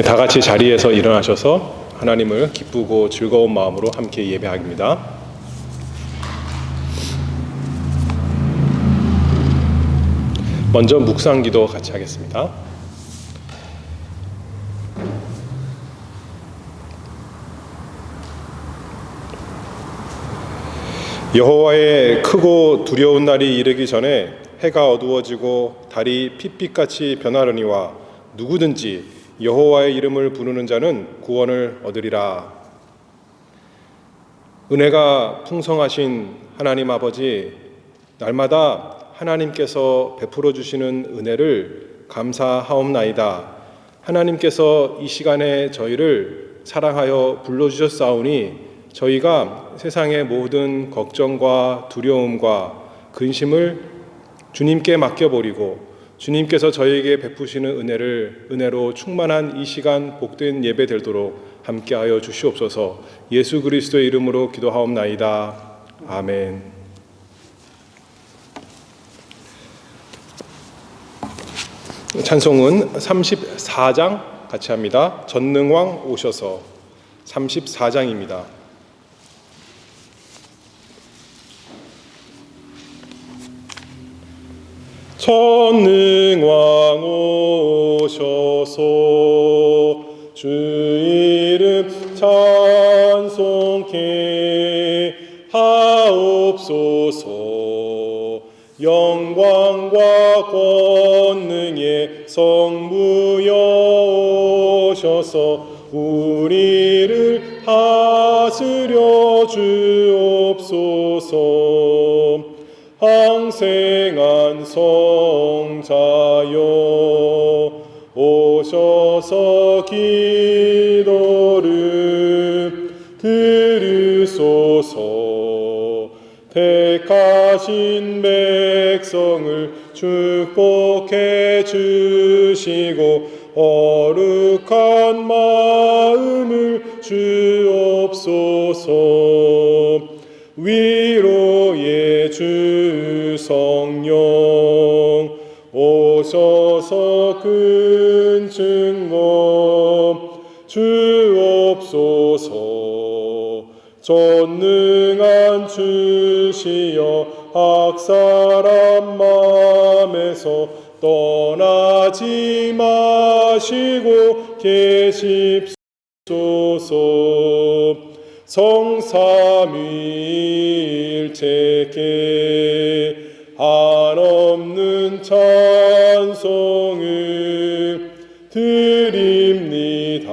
다 같이 자리에서 일어나셔서 하나님을 기쁘고 즐거운 마음으로 함께 예배합니다. 먼저 묵상기도 같이 하겠습니다. 여호와의 크고 두려운 날이 이르기 전에 해가 어두워지고 달이 핏빛같이 변하려니와 누구든지 여호와의 이름을 부르는 자는 구원을 얻으리라. 은혜가 풍성하신 하나님 아버지, 날마다 하나님께서 베풀어 주시는 은혜를 감사하옵나이다. 하나님께서 이 시간에 저희를 사랑하여 불러주셨사오니 저희가 세상의 모든 걱정과 두려움과 근심을 주님께 맡겨버리고 주님께서 저희에게 베푸시는 은혜로 충만한 이 시간 복된 예배 되도록 함께하여 주시옵소서. 예수 그리스도의 이름으로 기도하옵나이다. 아멘. 찬송은 34장 같이 합니다. 전능왕 오셔서 34장입니다. 전능왕 오셔서 주 이름 찬송케 하옵소서. 영광과 권능의 성부여 오셔서 우리를 하스려 주옵소서. 항생한 성자여 오셔서 기도를 들으소서. 택하신 백성을 축복해 주시고 거룩한 마음을 주옵소서. 위로의 주 성령 오셔서 큰 증거 주옵소서. 전능한 주시여 학사람 맘에서 떠나지 마시고 계십소서. 성삼위일체께 한없는 찬송을 드립니다.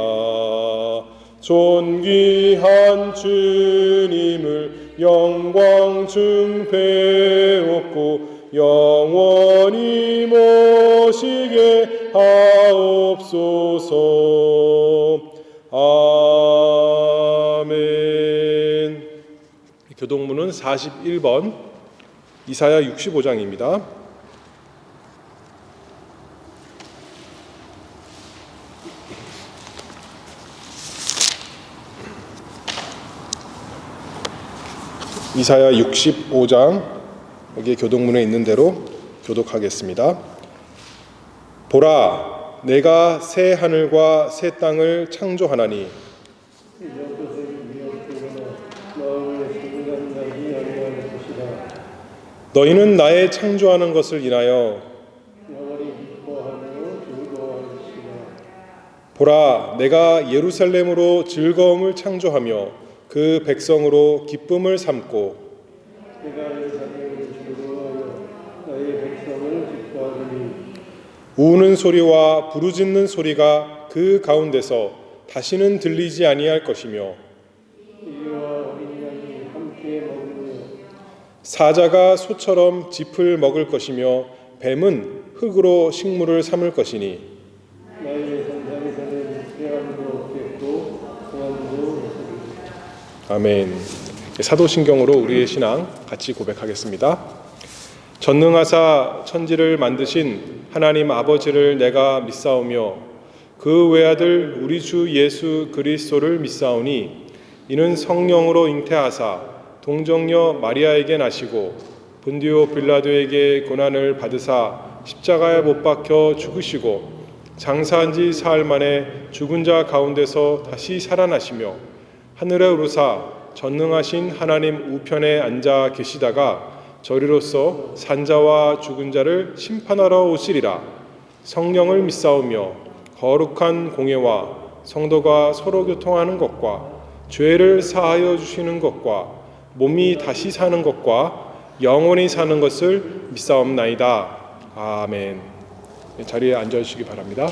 존귀한 주님을 영광 중 배웠고 영원히 모시게 하옵소서. 아멘. 교동문은 41번 이사야 65장입니다. 이사야 65장 여기 교동문에 있는 대로 교독하겠습니다. 보라, 내가 새 하늘과 새 땅을 창조하나니 너희는 나의 창조하는 것을 인하여 보라, 내가 예루살렘으로 즐거움을 창조하며 그 백성으로 기쁨을 삼고 우는 소리와 부르짖는 소리가 그 가운데서 다시는 들리지 아니할 것이며 사자가 소처럼 짚을 먹을 것이며 뱀은 흙으로 식물을 삼을 것이니 아멘. 사도신경으로 우리의 신앙 같이 고백하겠습니다. 전능하사 천지를 만드신 하나님 아버지를 내가 믿사오며 그 외아들 우리 주 예수 그리스도를 믿사오니 이는 성령으로 잉태하사 동정녀 마리아에게 나시고 본디오 빌라도에게 고난을 받으사 십자가에 못 박혀 죽으시고 장사한 지 사흘 만에 죽은 자 가운데서 다시 살아나시며 하늘에 오르사 전능하신 하나님 우편에 앉아 계시다가 저리로서 산자와 죽은 자를 심판하러 오시리라. 성령을 믿사오며 거룩한 공예와 성도가 서로 교통하는 것과 죄를 사하여 주시는 것과 몸이 다시 사는 것과 영원히 사는 것을 믿사옵나이다. 아멘. 자리에 앉아주시기 바랍니다.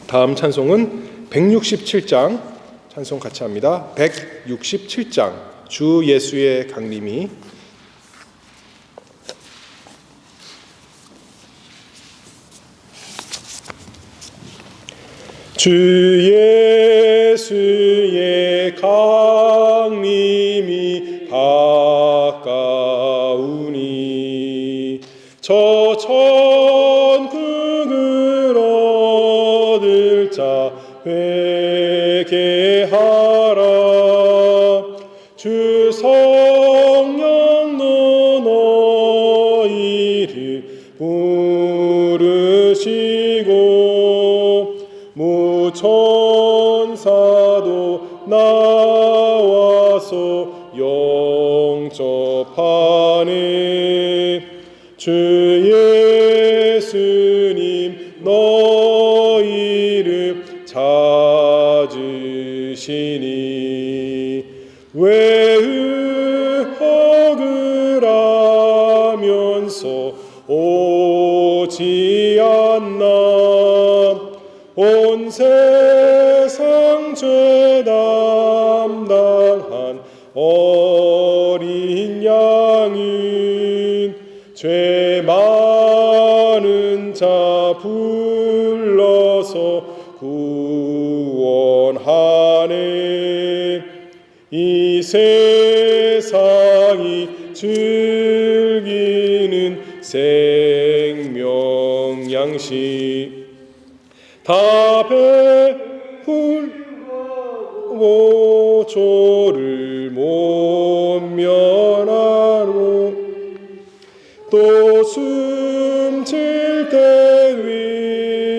다음 찬송은 167장 찬송 같이 합니다. 167장 주 예수의 강림이. 주 예수의 강림이 가까우니 저 천국을 얻을 자 회개하라. 주 성령도 너희를 부르시고 무천사도 나와서 영접하네. 주 예수님 너희를 찾으시니 외흑을 하면서 오지 않나. 온 세상 죄 담당한 어린 양인 죄 많은 자 불러서 구원하네. 이 세상이 즐기는 생명 양식 다 베풀고 조를 못 면하노. 또 숨질 때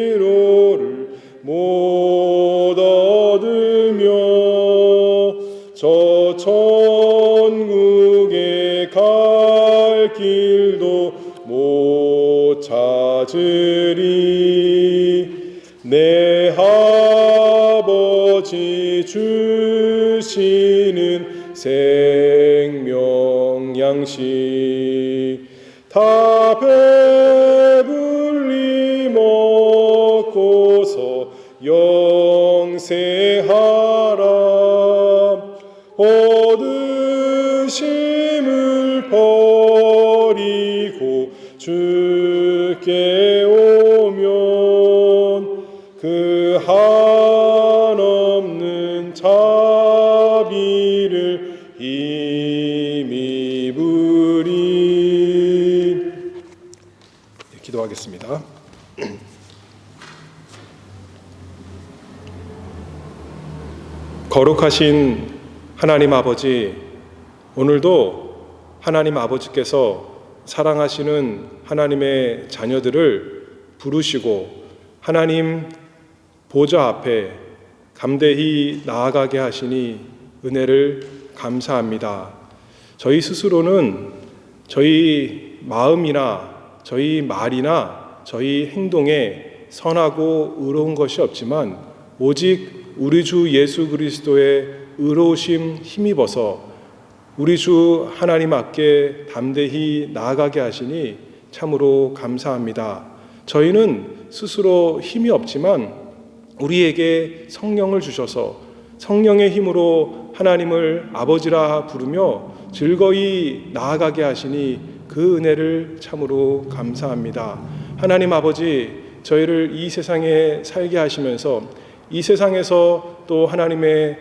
위로를 못 얻으며 저 천국에 갈 길도 못 찾으리. 내 아버지 주시는 생명 양식 다 배불리 먹고서 영생하라. 얻으심을 버리고 주께 오면 그 한없는 자비를 힘입으리. 기도하겠습니다. 거룩하신 하나님 아버지, 오늘도 하나님 아버지께서 사랑하시는 하나님의 자녀들을 부르시고 하나님 보좌 앞에 감대히 나아가게 하시니 은혜를 감사합니다. 저희 스스로는 저희 마음이나 저희 말이나 저희 행동에 선하고 의로운 것이 없지만 오직 우리 주 예수 그리스도의 의로우심 힘입어서 우리 주 하나님 앞에 담대히 나아가게 하시니 참으로 감사합니다. 저희는 스스로 힘이 없지만 우리에게 성령을 주셔서 성령의 힘으로 하나님을 아버지라 부르며 즐거이 나아가게 하시니 그 은혜를 참으로 감사합니다. 하나님 아버지, 저희를 이 세상에 살게 하시면서 이 세상에서 또 하나님의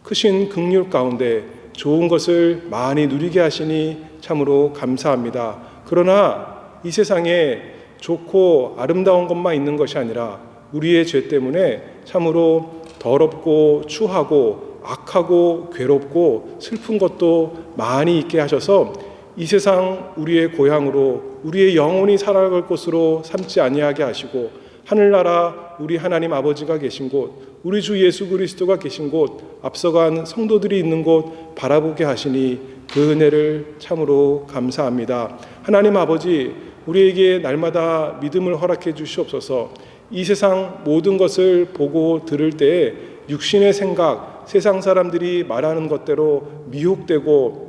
크신 긍휼 가운데 좋은 것을 많이 누리게 하시니 참으로 감사합니다. 그러나 이 세상에 좋고 아름다운 것만 있는 것이 아니라 우리의 죄 때문에 참으로 더럽고 추하고 악하고 괴롭고 슬픈 것도 많이 있게 하셔서 이 세상 우리의 고향으로 우리의 영혼이 살아갈 곳으로 삼지 아니하게 하시고 하늘나라 우리 하나님 아버지가 계신 곳, 우리 주 예수 그리스도가 계신 곳, 앞서간 성도들이 있는 곳 바라보게 하시니 그 은혜를 참으로 감사합니다. 하나님 아버지, 우리에게 날마다 믿음을 허락해 주시옵소서. 이 세상 모든 것을 보고 들을 때에 육신의 생각, 세상 사람들이 말하는 것대로 미혹되고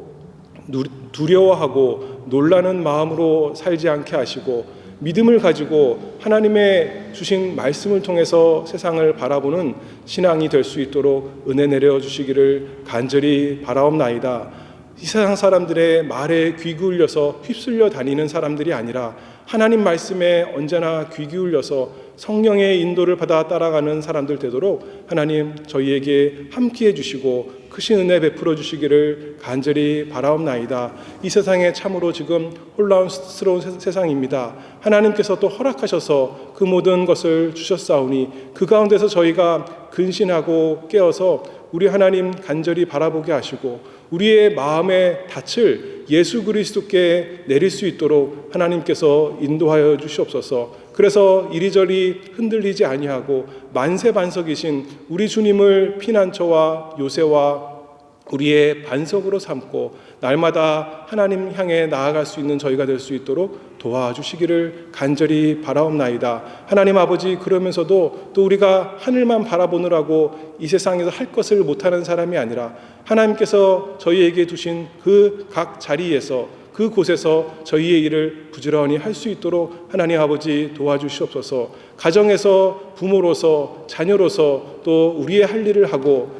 두려워하고 놀라는 마음으로 살지 않게 하시고 믿음을 가지고 하나님의 주신 말씀을 통해서 세상을 바라보는 신앙이 될 수 있도록 은혜 내려주시기를 간절히 바라옵나이다. 이 세상 사람들의 말에 귀 기울여서 휩쓸려 다니는 사람들이 아니라 하나님 말씀에 언제나 귀 기울여서 성령의 인도를 받아 따라가는 사람들 되도록 하나님 저희에게 함께해 주시고 크신 은혜 베풀어 주시기를 간절히 바라옵나이다. 이 세상에 참으로 지금 혼란스러운 세상입니다. 하나님께서 또 허락하셔서 그 모든 것을 주셨사오니 그 가운데서 저희가 근신하고 깨어서 우리 하나님 간절히 바라보게 하시고 우리의 마음의 닻을 예수 그리스도께 내릴 수 있도록 하나님께서 인도하여 주시옵소서. 그래서 이리저리 흔들리지 아니하고 만세반석이신 우리 주님을 피난처와 요새와 우리의 반석으로 삼고 날마다 하나님 향해 나아갈 수 있는 저희가 될 수 있도록 도와주시기를 간절히 바라옵나이다. 하나님 아버지, 그러면서도 또 우리가 하늘만 바라보느라고 이 세상에서 할 것을 못하는 사람이 아니라 하나님께서 저희에게 두신 그 각 자리에서 그곳에서 저희의 일을 부지런히 할 수 있도록 하나님 아버지 도와주시옵소서. 가정에서 부모로서 자녀로서 또 우리의 할 일을 하고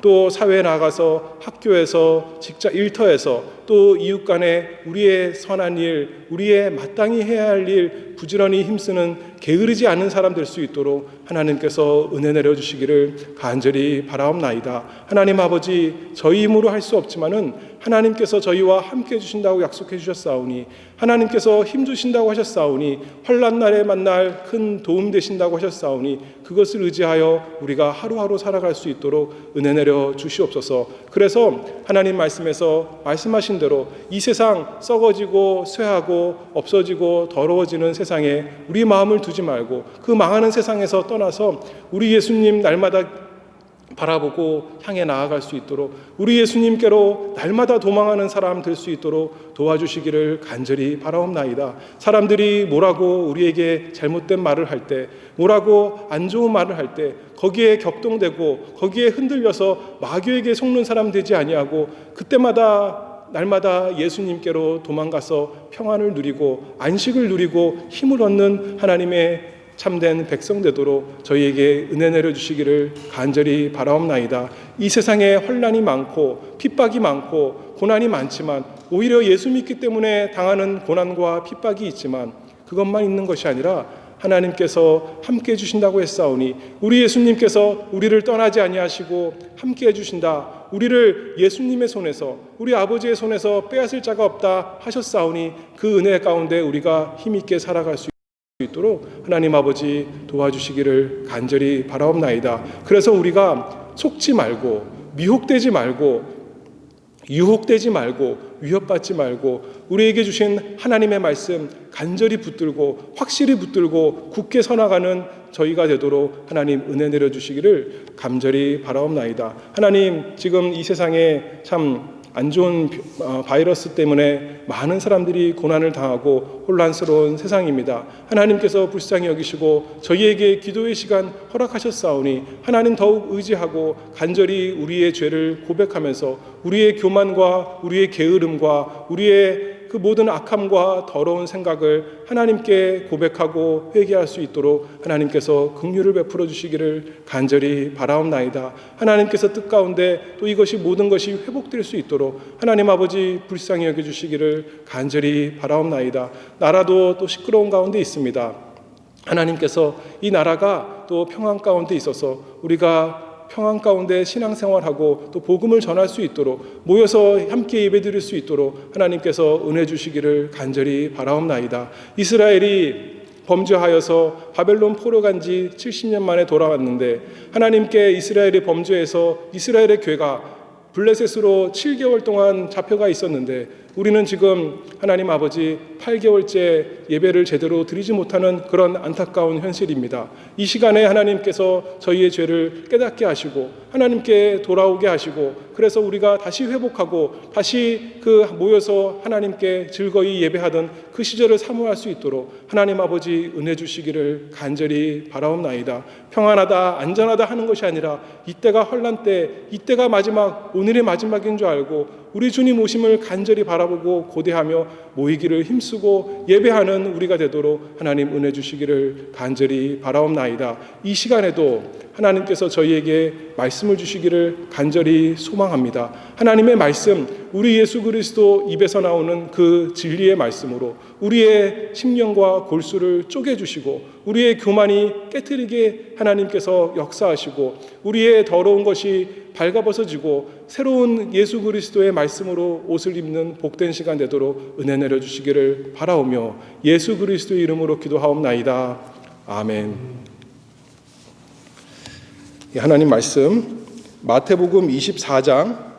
또 사회에 나가서 학교에서 직장 일터에서 또 이웃 간에 우리의 선한 일, 우리의 마땅히 해야 할 일 부지런히 힘쓰는 게으르지 않은 사람 될 수 있도록 하나님께서 은혜 내려주시기를 간절히 바라옵나이다. 하나님 아버지, 저희 힘으로 할 수 없지만은 하나님께서 저희와 함께 해주신다고 약속해 주셨사오니 하나님께서 힘 주신다고 하셨사오니 환난 날에 만날 큰 도움 되신다고 하셨사오니 그것을 의지하여 우리가 하루하루 살아갈 수 있도록 은혜 내려 주시옵소서. 그래서 하나님 말씀에서 말씀하신 대로 이 세상 썩어지고 쇠하고 없어지고 더러워지는 세상에 우리 마음을 두지 말고 그 망하는 세상에서 떠나서 우리 예수님 날마다 바라보고 향해 나아갈 수 있도록 우리 예수님께로 날마다 도망하는 사람 될 수 있도록 도와주시기를 간절히 바라옵나이다. 사람들이 뭐라고 우리에게 잘못된 말을 할 때, 뭐라고 안 좋은 말을 할 때 거기에 격동되고 거기에 흔들려서 마귀에게 속는 사람 되지 아니하고 그때마다 날마다 예수님께로 도망가서 평안을 누리고 안식을 누리고 힘을 얻는 하나님의 참된 백성 되도록 저희에게 은혜 내려주시기를 간절히 바라옵나이다. 이 세상에 혼란이 많고 핍박이 많고 고난이 많지만 오히려 예수 믿기 때문에 당하는 고난과 핍박이 있지만 그것만 있는 것이 아니라 하나님께서 함께 해주신다고 했사오니 우리 예수님께서 우리를 떠나지 아니하시고 함께 해주신다. 우리를 예수님의 손에서 우리 아버지의 손에서 빼앗을 자가 없다 하셨사오니 그 은혜 가운데 우리가 힘있게 살아갈 수 있도록 하나님 아버지 도와주시기를 간절히 바라옵나이다. 그래서 우리가 속지 말고 미혹되지 말고 유혹되지 말고 위협받지 말고 우리에게 주신 하나님의 말씀 간절히 붙들고 확실히 붙들고 굳게 서나가는 저희가 되도록 하나님 은혜 내려주시기를 간절히 바라옵나이다. 하나님, 지금 이 세상에 참 안 좋은 바이러스 때문에 많은 사람들이 고난을 당하고 혼란스러운 세상입니다. 하나님께서 불쌍히 여기시고 저희에게 기도의 시간 허락하셨사오니 하나님 더욱 의지하고 간절히 우리의 죄를 고백하면서 우리의 교만과 우리의 게으름과 우리의 그 모든 악함과 더러운 생각을 하나님께 고백하고 회개할 수 있도록 하나님께서 긍휼을 베풀어 주시기를 간절히 바라옵나이다. 하나님께서 뜻 가운데 또 이것이 모든 것이 회복될 수 있도록 하나님 아버지 불쌍히 여겨주시기를 간절히 바라옵나이다. 나라도 또 시끄러운 가운데 있습니다. 하나님께서 이 나라가 또 평안 가운데 있어서 우리가 평안 가운데 신앙생활하고 또 복음을 전할 수 있도록 모여서 함께 예배드릴 수 있도록 하나님께서 은혜 주시기를 간절히 바라옵나이다. 이스라엘이 범죄하여서 바벨론 포로 간 지 70년 만에 돌아왔는데 하나님께 이스라엘이 범죄해서 이스라엘의 괴가 블레셋으로 7개월 동안 잡혀가 있었는데 우리는 지금 하나님 아버지 8개월째 예배를 제대로 드리지 못하는 그런 안타까운 현실입니다. 이 시간에 하나님께서 저희의 죄를 깨닫게 하시고 하나님께 돌아오게 하시고, 그래서 우리가 다시 회복하고 다시 모여서 하나님께 즐거이 예배하던 그 시절을 사모할 수 있도록 하나님 아버지 은혜 주시기를 간절히 바라옵나이다. 평안하다 안전하다 하는 것이 아니라 이때가 환난 때, 이때가 마지막, 오늘의 마지막인 줄 알고 우리 주님 오심을 간절히 바라보고 고대하며 모이기를 힘쓰고 예배하는 우리가 되도록 하나님 은혜 주시기를 간절히 바라옵나이다. 이 시간에도 하나님께서 저희에게 말씀을 주시기를 간절히 소망합니다. 하나님의 말씀, 우리 예수 그리스도 입에서 나오는 그 진리의 말씀으로 우리의 심령과 골수를 쪼개주시고 우리의 교만이 깨트리게 하나님께서 역사하시고 우리의 더러운 것이 발가벗어지고 새로운 예수 그리스도의 말씀으로 옷을 입는 복된 시간 되도록 은혜 내려주시기를 바라오며 예수 그리스도의 이름으로 기도하옵나이다. 아멘. 하나님 말씀 마태복음 24장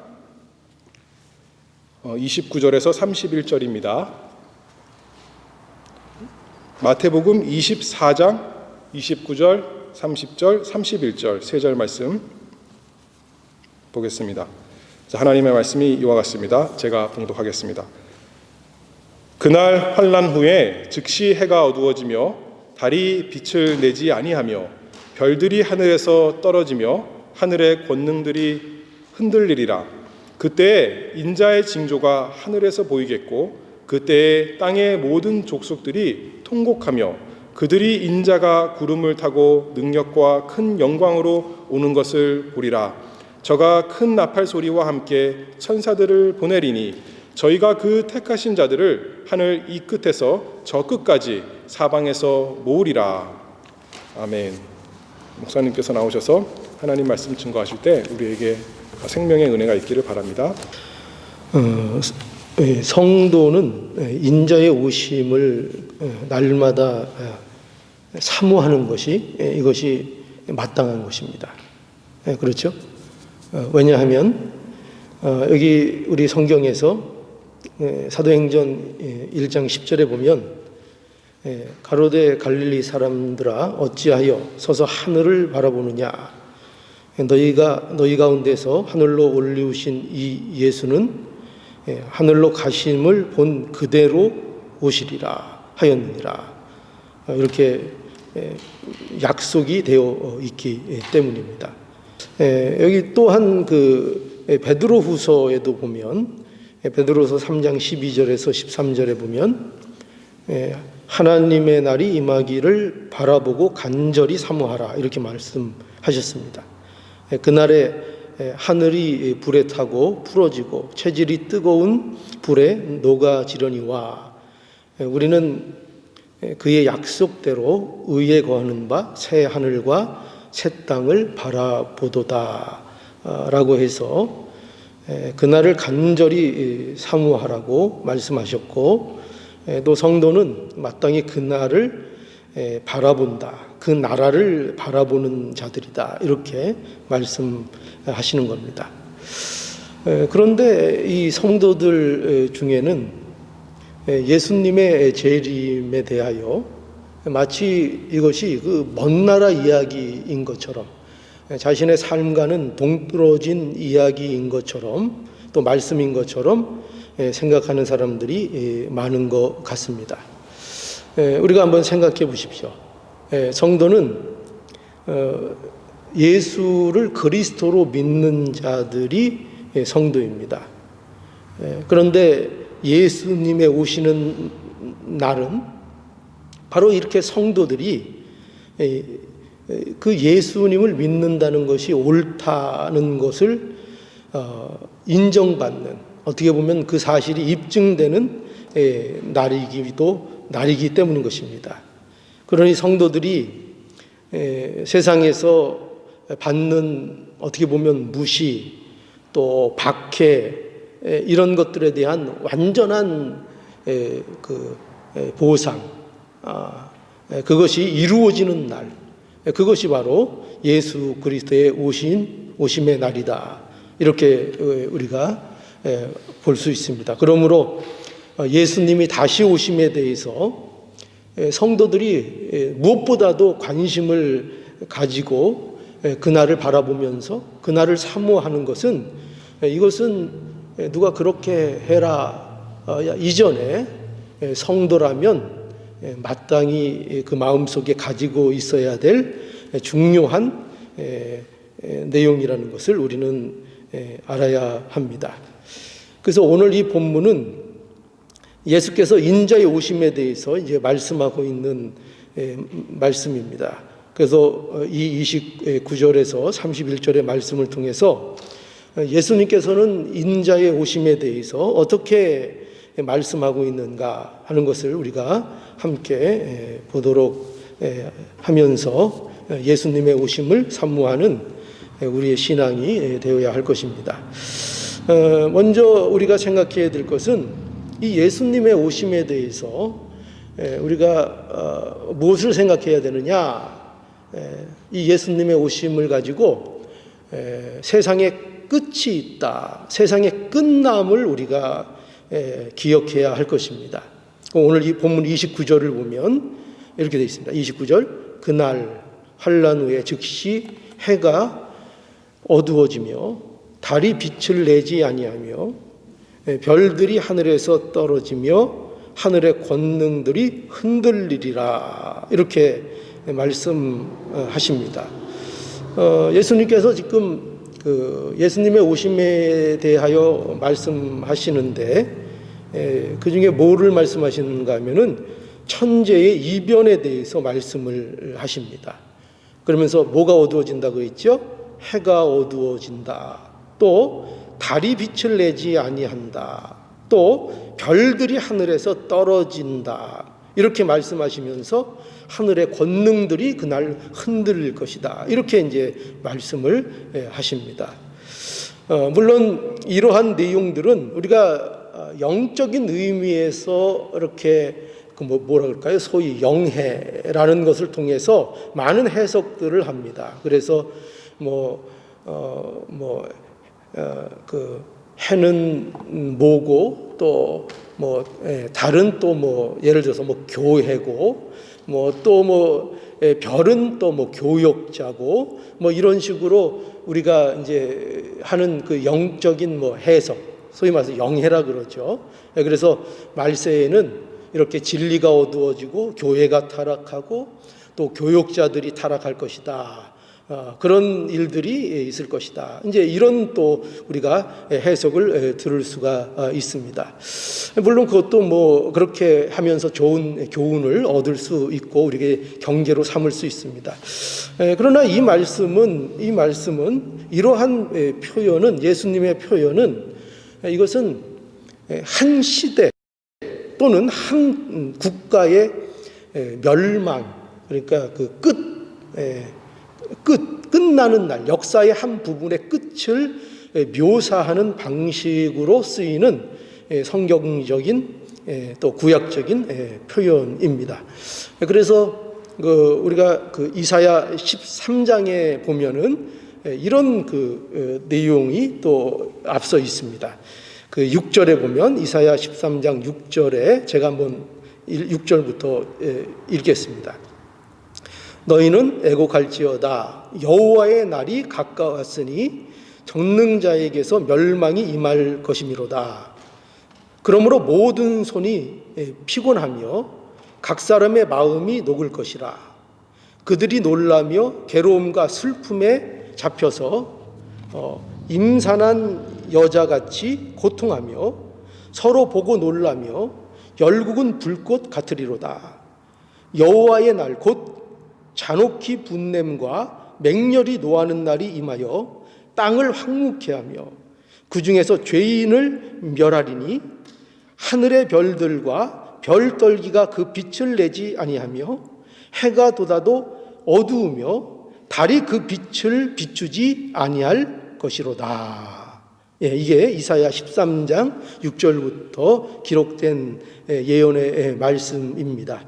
29절에서 31절입니다. 마태복음 24장 29절, 30절, 31절 세 절 말씀 보겠습니다. 하나님의 말씀이 이와 같습니다. 제가 봉독하겠습니다. 그날 환난 후에 즉시 해가 어두워지며 달이 빛을 내지 아니하며 별들이 하늘에서 떨어지며 하늘의 권능들이 흔들리리라. 그때에 인자의 징조가 하늘에서 보이겠고 그때에 땅의 모든 족속들이 통곡하며 그들이 인자가 구름을 타고 능력과 큰 영광으로 오는 것을 보리라. 저가 큰 나팔 소리와 함께 천사들을 보내리니 저희가 그 택하신 자들을 하늘 이 끝에서 저 끝까지 사방에서 모으리라. 아멘. 목사님께서 나오셔서 하나님 말씀 증거하실 때 우리에게 생명의 은혜가 있기를 바랍니다. 성도는 인자의 오심을 날마다 사모하는 것이 이것이 마땅한 것입니다. 그렇죠? 왜냐하면 여기 우리 성경에서 사도행전 1장 10절에 보면 가로되 갈릴리 사람들아 어찌하여 서서 하늘을 바라보느냐, 너희 가운데서 하늘로 올리우신 이 예수는 하늘로 가심을 본 그대로 오시리라 하였느니라. 이렇게 약속이 되어 있기 때문입니다. 여기 또한 베드로후서에도 보면 베드로서 3장 12절에서 13절에 보면 하나님의 날이 임하기를 바라보고 간절히 사모하라 이렇게 말씀하셨습니다. 그날에 하늘이 불에 타고 풀어지고 체질이 뜨거운 불에 녹아지려니와 우리는 그의 약속대로 의에 거하는 바 새 하늘과 새 땅을 바라보도다 라고 해서 그날을 간절히 사모하라고 말씀하셨고, 또 성도는 마땅히 그날을 바라본다, 그 나라를 바라보는 자들이다 이렇게 말씀하시는 겁니다. 그런데 이 성도들 중에는 예수님의 재림에 대하여 마치 이것이 그 먼 나라 이야기인 것처럼, 자신의 삶과는 동떨어진 이야기인 것처럼, 또 말씀인 것처럼 생각하는 사람들이 많은 것 같습니다. 우리가 한번 생각해 보십시오. 성도는 예수를 그리스도로 믿는 자들이 성도입니다. 그런데 예수님의 오시는 날은 바로 이렇게 성도들이 그 예수님을 믿는다는 것이 옳다는 것을 인정받는, 어떻게 보면 그 사실이 입증되는 날이기 때문인 것입니다. 그러니 성도들이 세상에서 받는 어떻게 보면 무시, 또 박해, 이런 것들에 대한 완전한 보상, 그것이 이루어지는 날, 그것이 바로 예수 그리스도의 오심의 날이다 이렇게 우리가 볼 수 있습니다. 그러므로 예수님이 다시 오심에 대해서 성도들이 무엇보다도 관심을 가지고 그날을 바라보면서 그날을 사모하는 것은, 이것은 누가 그렇게 해라 이전에 성도라면 마땅히 그 마음속에 가지고 있어야 될 중요한 내용이라는 것을 우리는 알아야 합니다. 그래서 오늘 이 본문은 예수께서 인자의 오심에 대해서 이제 말씀하고 있는 말씀입니다. 그래서 이 29절에서 31절의 말씀을 통해서 예수님께서는 인자의 오심에 대해서 어떻게 말씀하고 있는가 하는 것을 우리가 함께 보도록 하면서 예수님의 오심을 사모하는 우리의 신앙이 되어야 할 것입니다. 먼저 우리가 생각해야 될 것은 이 예수님의 오심에 대해서 우리가 무엇을 생각해야 되느냐, 이 예수님의 오심을 가지고 세상에 끝이 있다, 세상의 끝남을 우리가 기억해야 할 것입니다. 오늘 이 본문 29절을 보면 이렇게 되어 있습니다. 29절, 그날 환난 후에 즉시 해가 어두워지며 달이 빛을 내지 아니하며 별들이 하늘에서 떨어지며 하늘의 권능들이 흔들리리라, 이렇게 말씀하십니다. 예수님께서 지금 예수님의 오심에 대하여 말씀하시는데 그 중에 뭐를 말씀하시는가 하면은 천재의 이변에 대해서 말씀을 하십니다. 그러면서 뭐가 어두워진다고 했죠? 해가 어두워진다. 또 달이 빛을 내지 아니한다. 또 별들이 하늘에서 떨어진다. 이렇게 말씀하시면서 하늘의 권능들이 그날 흔들릴 것이다. 이렇게 이제 말씀을 하십니다. 물론 이러한 내용들은 우리가 영적인 의미에서 이렇게 뭐라 그럴까요? 소위 영해라는 것을 통해서 많은 해석들을 합니다. 그래서 그 해는 뭐고 또 달은 또 예를 들어서 교회고 별은 또 교역자고 이런 식으로 우리가 이제 하는 그 영적인 해석, 소위 말해서 영해라 그러죠. 그래서 말세에는 이렇게 진리가 어두워지고 교회가 타락하고 또 교역자들이 타락할 것이다. 그런 일들이 있을 것이다. 이제 이런 또 우리가 해석을 들을 수가 있습니다. 물론 그것도 그렇게 하면서 좋은 교훈을 얻을 수 있고 우리에게 경계로 삼을 수 있습니다. 그러나 이 말씀은 이러한 표현은, 예수님의 표현은, 이것은 한 시대 또는 한 국가의 멸망, 그러니까 그 끝나는 날, 역사의 한 부분의 끝을 묘사하는 방식으로 쓰이는 성경적인 또 구약적인 표현입니다. 그래서 우리가 이사야 13장에 보면은 이런 내용이 또 앞서 있습니다. 6절에 보면 이사야 13장 6절에 제가 한번 6절부터 읽겠습니다. 너희는 애곡할지어다. 여호와의 날이 가까웠으니 전능자에게서 멸망이 임할 것이미로다. 그러므로 모든 손이 피곤하며 각 사람의 마음이 녹을 것이라. 그들이 놀라며 괴로움과 슬픔에 잡혀서 임산한 여자같이 고통하며 서로 보고 놀라며 열국은 불꽃 같으리로다. 여호와의 날 곧 잔혹히 분냄과 맹렬히 노하는 날이 임하여 땅을 황무케 하며 그 중에서 죄인을 멸하리니 하늘의 별들과 별떨기가 그 빛을 내지 아니하며 해가 돋아도 어두우며 달이 그 빛을 비추지 아니할 것이로다. 이게 이사야 13장 6절부터 기록된 예언의 말씀입니다.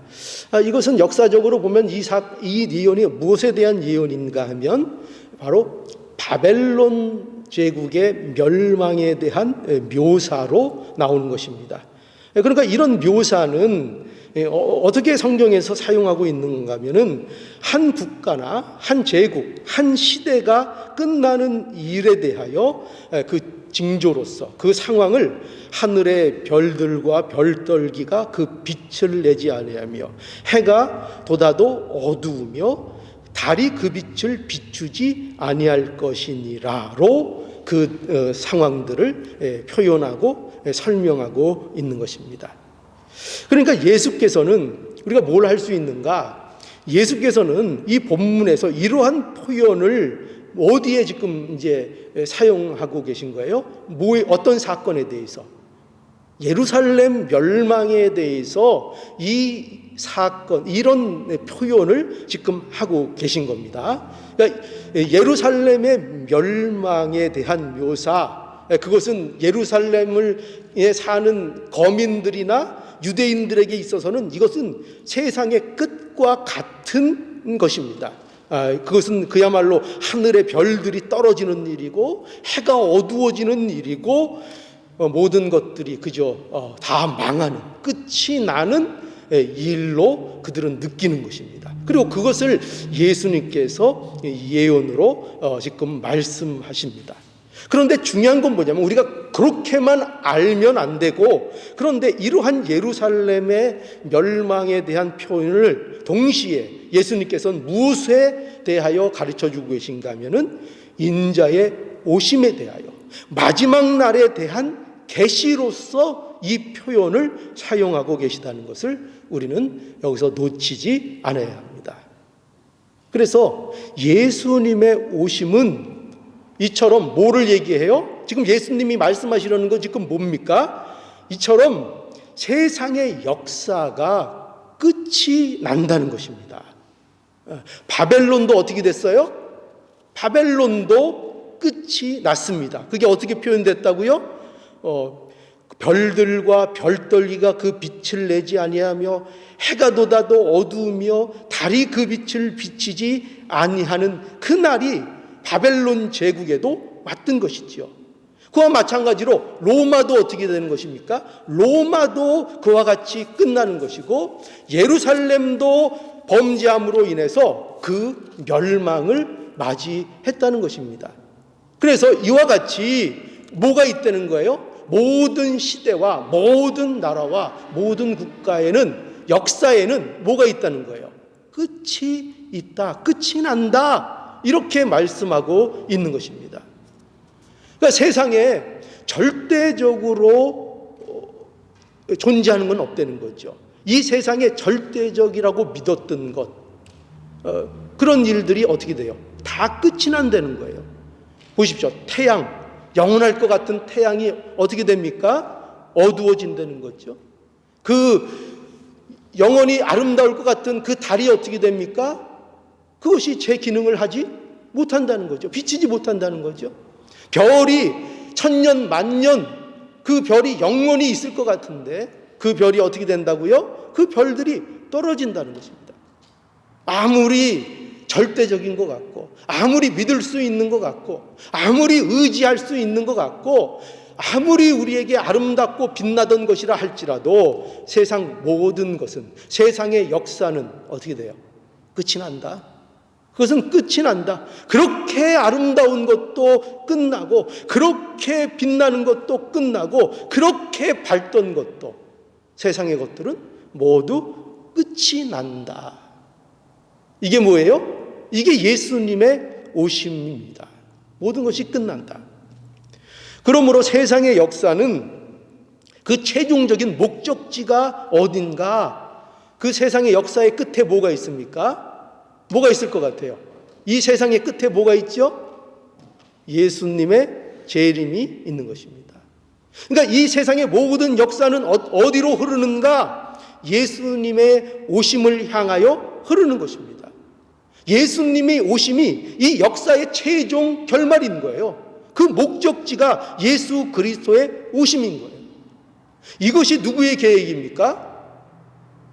이것은 역사적으로 보면 이 예언이 무엇에 대한 예언인가 하면 바로 바벨론 제국의 멸망에 대한 묘사로 나오는 것입니다. 그러니까 이런 묘사는 어떻게 성경에서 사용하고 있는가 하면은 한 국가나 한 제국, 한 시대가 끝나는 일에 대하여 그 징조로서 그 상황을 하늘의 별들과 별떨기가 그 빛을 내지 아니하며 해가 돋아도 어두우며 달이 그 빛을 비추지 아니할 것이니라로 그 상황들을 표현하고 설명하고 있는 것입니다. 그러니까 예수께서는 우리가 뭘 할 수 있는가? 예수께서는 이 본문에서 이러한 표현을 어디에 지금 이제 사용하고 계신 거예요? 어떤 사건에 대해서? 예루살렘 멸망에 대해서 이 사건, 이런 표현을 지금 하고 계신 겁니다. 그러니까 예루살렘의 멸망에 대한 묘사, 그것은 예루살렘에 사는 거민들이나 유대인들에게 있어서는 이것은 세상의 끝과 같은 것입니다. 그것은 그야말로 하늘의 별들이 떨어지는 일이고 해가 어두워지는 일이고 모든 것들이 그저 다 망하는, 끝이 나는 일로 그들은 느끼는 것입니다. 그리고 그것을 예수님께서 예언으로 지금 말씀하십니다. 그런데 중요한 건 뭐냐면 우리가 그렇게만 알면 안 되고, 그런데 이러한 예루살렘의 멸망에 대한 표현을 동시에 예수님께서는 무엇에 대하여 가르쳐주고 계신가 하면은 인자의 오심에 대하여, 마지막 날에 대한 계시로서 이 표현을 사용하고 계시다는 것을 우리는 여기서 놓치지 않아야 합니다. 그래서 예수님의 오심은 이처럼 뭐를 얘기해요? 지금 예수님이 말씀하시려는 건 지금 뭡니까? 이처럼 세상의 역사가 끝이 난다는 것입니다. 바벨론도 어떻게 됐어요? 바벨론도 끝이 났습니다. 그게 어떻게 표현됐다고요? 별들과 별떨기가 그 빛을 내지 아니하며 해가 돋아도 어두우며 달이 그 빛을 비치지 아니하는 그 날이 바벨론 제국에도 왔던 것이지요. 그와 마찬가지로 로마도 어떻게 되는 것입니까? 로마도 그와 같이 끝나는 것이고 예루살렘도 범죄함으로 인해서 그 멸망을 맞이했다는 것입니다. 그래서 이와 같이 뭐가 있다는 거예요? 모든 시대와 모든 나라와 모든 국가에는, 역사에는 뭐가 있다는 거예요? 끝이 있다, 끝이 난다, 이렇게 말씀하고 있는 것입니다. 그러니까 세상에 절대적으로 존재하는 건 없다는 거죠. 이 세상에 절대적이라고 믿었던 것, 그런 일들이 어떻게 돼요? 다 끝이 난다는 거예요. 보십시오. 태양, 영원할 것 같은 태양이 어떻게 됩니까? 어두워진다는 거죠. 그 영원히 아름다울 것 같은 그 달이 어떻게 됩니까? 그것이 제 기능을 하지 못한다는 거죠. 비치지 못한다는 거죠. 별이 천년 만년 그 별이 영원히 있을 것 같은데 그 별이 어떻게 된다고요? 그 별들이 떨어진다는 것입니다. 아무리 절대적인 것 같고, 아무리 믿을 수 있는 것 같고, 아무리 의지할 수 있는 것 같고, 아무리 우리에게 아름답고 빛나던 것이라 할지라도 세상 모든 것은, 세상의 역사는 어떻게 돼요? 끝이 난다. 그것은 끝이 난다. 그렇게 아름다운 것도 끝나고, 그렇게 빛나는 것도 끝나고, 그렇게 밝던 것도, 세상의 것들은 모두 끝이 난다. 이게 뭐예요? 이게 예수님의 오심입니다. 모든 것이 끝난다. 그러므로 세상의 역사는 그 최종적인 목적지가 어딘가, 그 세상의 역사의 끝에 뭐가 있습니까? 뭐가 있을 것 같아요? 이 세상의 끝에 뭐가 있죠? 예수님의 재림이 있는 것입니다. 그러니까 이 세상의 모든 역사는 어디로 흐르는가? 예수님의 오심을 향하여 흐르는 것입니다. 예수님의 오심이 이 역사의 최종 결말인 거예요. 그 목적지가 예수 그리스도의 오심인 거예요. 이것이 누구의 계획입니까?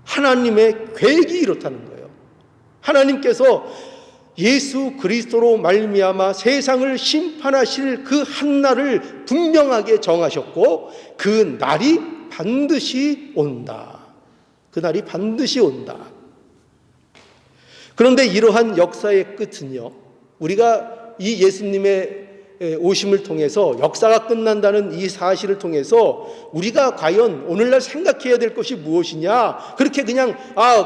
하나님의 계획이 이렇다는 거예요. 하나님께서 예수 그리스도로 말미암아 세상을 심판하실 그 한날을 분명하게 정하셨고 그 날이 반드시 온다. 그 날이 반드시 온다. 그런데 이러한 역사의 끝은요, 우리가 이 예수님의 오심을 통해서 역사가 끝난다는 이 사실을 통해서 우리가 과연 오늘날 생각해야 될 것이 무엇이냐, 그렇게 그냥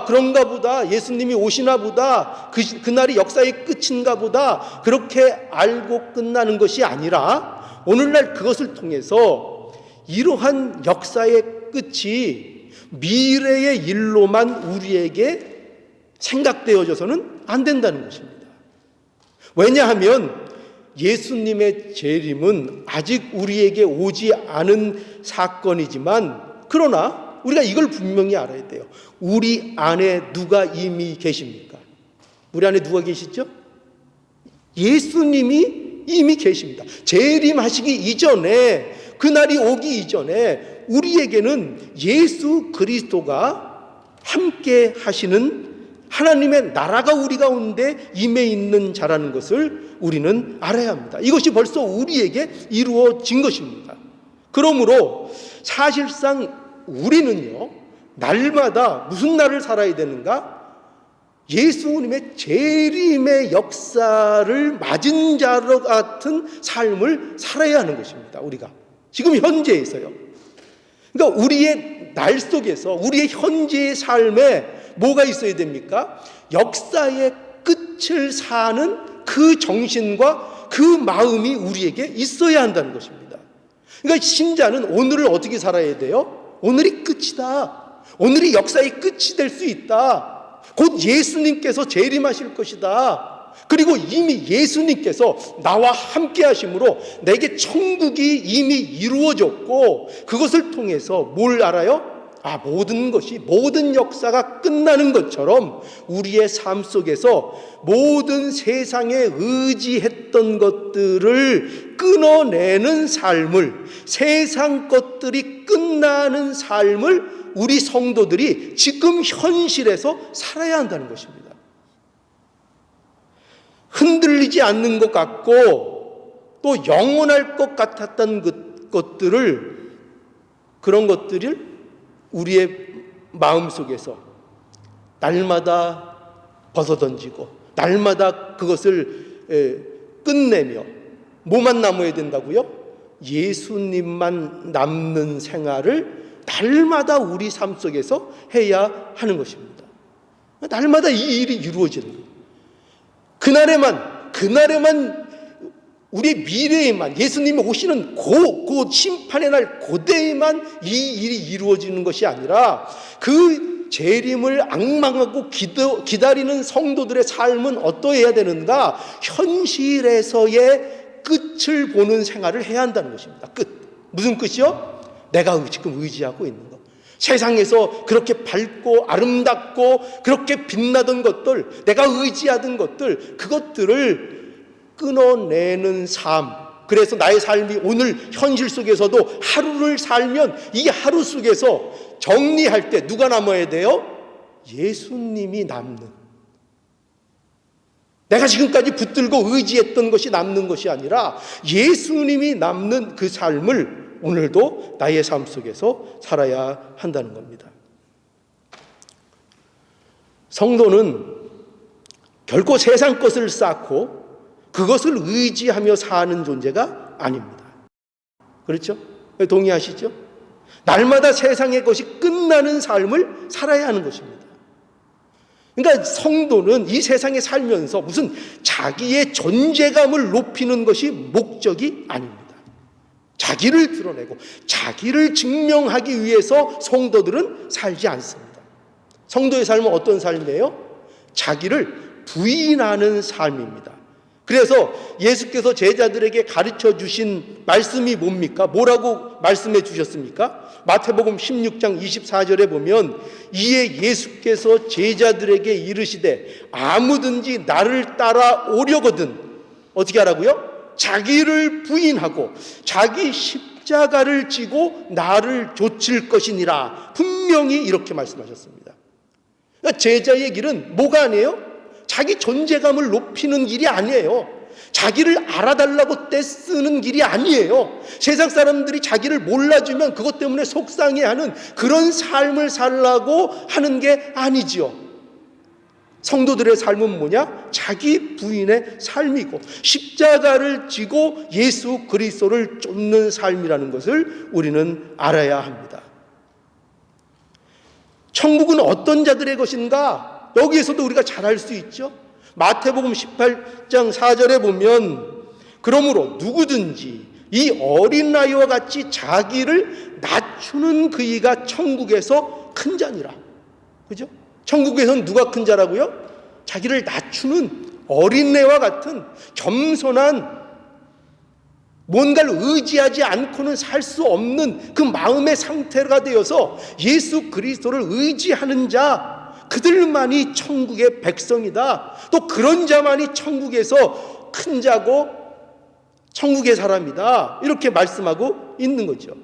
그런가 보다, 예수님이 오시나 보다, 그날이 역사의 끝인가 보다 그렇게 알고 끝나는 것이 아니라 오늘날 그것을 통해서 이러한 역사의 끝이 미래의 일로만 우리에게 생각되어져서는 안 된다는 것입니다. 왜냐하면 예수님의 재림은 아직 우리에게 오지 않은 사건이지만, 그러나 우리가 이걸 분명히 알아야 돼요. 우리 안에 누가 이미 계십니까? 우리 안에 누가 계시죠? 예수님이 이미 계십니다. 재림하시기 이전에, 그날이 오기 이전에 우리에게는 예수 그리스도가 함께 하시는 하나님의 나라가 우리 가운데 임해 있는 자라는 것을 우리는 알아야 합니다. 이것이 벌써 우리에게 이루어진 것입니다. 그러므로 사실상 우리는요, 날마다 무슨 날을 살아야 되는가? 예수님의 재림의 역사를 맞은 자로 같은 삶을 살아야 하는 것입니다. 우리가 지금 현재에서요. 그러니까 우리의 날 속에서, 우리의 현재의 삶에 뭐가 있어야 됩니까? 역사의 끝을 사는 그 정신과 그 마음이 우리에게 있어야 한다는 것입니다. 그러니까 신자는 오늘을 어떻게 살아야 돼요? 오늘이 끝이다. 오늘이 역사의 끝이 될 수 있다. 곧 예수님께서 재림하실 것이다. 그리고 이미 예수님께서 나와 함께 하심으로 내게 천국이 이미 이루어졌고, 그것을 통해서 뭘 알아요? 모든 것이, 모든 역사가 끝나는 것처럼 우리의 삶 속에서 모든 세상에 의지했던 것들을 끊어내는 삶을, 세상 것들이 끝나는 삶을 우리 성도들이 지금 현실에서 살아야 한다는 것입니다. 흔들리지 않는 것 같고 또 영원할 것 같았던 것들을, 그런 것들을 우리의 마음속에서 날마다 벗어던지고 날마다 그것을 끝내며 뭐만 남아야 된다고요? 예수님만 남는 생활을 날마다 우리 삶 속에서 해야 하는 것입니다. 날마다 이 일이 이루어지는 거예요. 그날에만 우리 미래에만, 예수님이 오시는 그 심판의 날 그때에만 이 일이 이루어지는 것이 아니라 그 재림을 앙망하고 기다리는 성도들의 삶은 어떠해야 되는가? 현실에서의 끝을 보는 생활을 해야 한다는 것입니다. 끝. 무슨 끝이요? 내가 지금 의지하고 있는 것. 세상에서 그렇게 밝고 아름답고 그렇게 빛나던 것들, 내가 의지하던 것들, 그것들을 끊어내는 삶. 그래서 나의 삶이 오늘 현실 속에서도 하루를 살면 이 하루 속에서 정리할 때 누가 남아야 돼요? 예수님이 남는. 내가 지금까지 붙들고 의지했던 것이 남는 것이 아니라 예수님이 남는 그 삶을 오늘도 나의 삶 속에서 살아야 한다는 겁니다. 성도는 결코 세상 것을 쌓고 그것을 의지하며 사는 존재가 아닙니다. 그렇죠? 동의하시죠? 날마다 세상의 것이 끝나는 삶을 살아야 하는 것입니다. 그러니까 성도는 이 세상에 살면서 무슨 자기의 존재감을 높이는 것이 목적이 아닙니다. 자기를 드러내고 자기를 증명하기 위해서 성도들은 살지 않습니다. 성도의 삶은 어떤 삶이에요? 자기를 부인하는 삶입니다. 그래서 예수께서 제자들에게 가르쳐 주신 말씀이 뭡니까? 뭐라고 말씀해 주셨습니까? 마태복음 16장 24절에 보면 이에 예수께서 제자들에게 이르시되 아무든지 나를 따라오려거든 어떻게 하라고요? 자기를 부인하고 자기 십자가를 지고 나를 좇을 것이니라. 분명히 이렇게 말씀하셨습니다. 그러니까 제자의 길은 뭐가 아니에요? 자기 존재감을 높이는 길이 아니에요. 자기를 알아달라고 떼쓰는 길이 아니에요. 세상 사람들이 자기를 몰라주면 그것 때문에 속상해하는 그런 삶을 살라고 하는 게 아니지요. 성도들의 삶은 뭐냐? 자기 부인의 삶이고 십자가를 지고 예수 그리스도를 쫓는 삶이라는 것을 우리는 알아야 합니다. 천국은 어떤 자들의 것인가? 여기에서도 우리가 잘 알 수 있죠. 마태복음 18장 4절에 보면 그러므로 누구든지 이 어린 아이와 같이 자기를 낮추는 그이가 천국에서 큰 자니라. 그죠? 천국에서는 누가 큰 자라고요? 자기를 낮추는 어린애와 같은 겸손한, 뭔가를 의지하지 않고는 살 수 없는 그 마음의 상태가 되어서 예수 그리스도를 의지하는 자, 그들만이 천국의 백성이다. 또 그런 자만이 천국에서 큰 자고 천국의 사람이다. 이렇게 말씀하고 있는 거죠.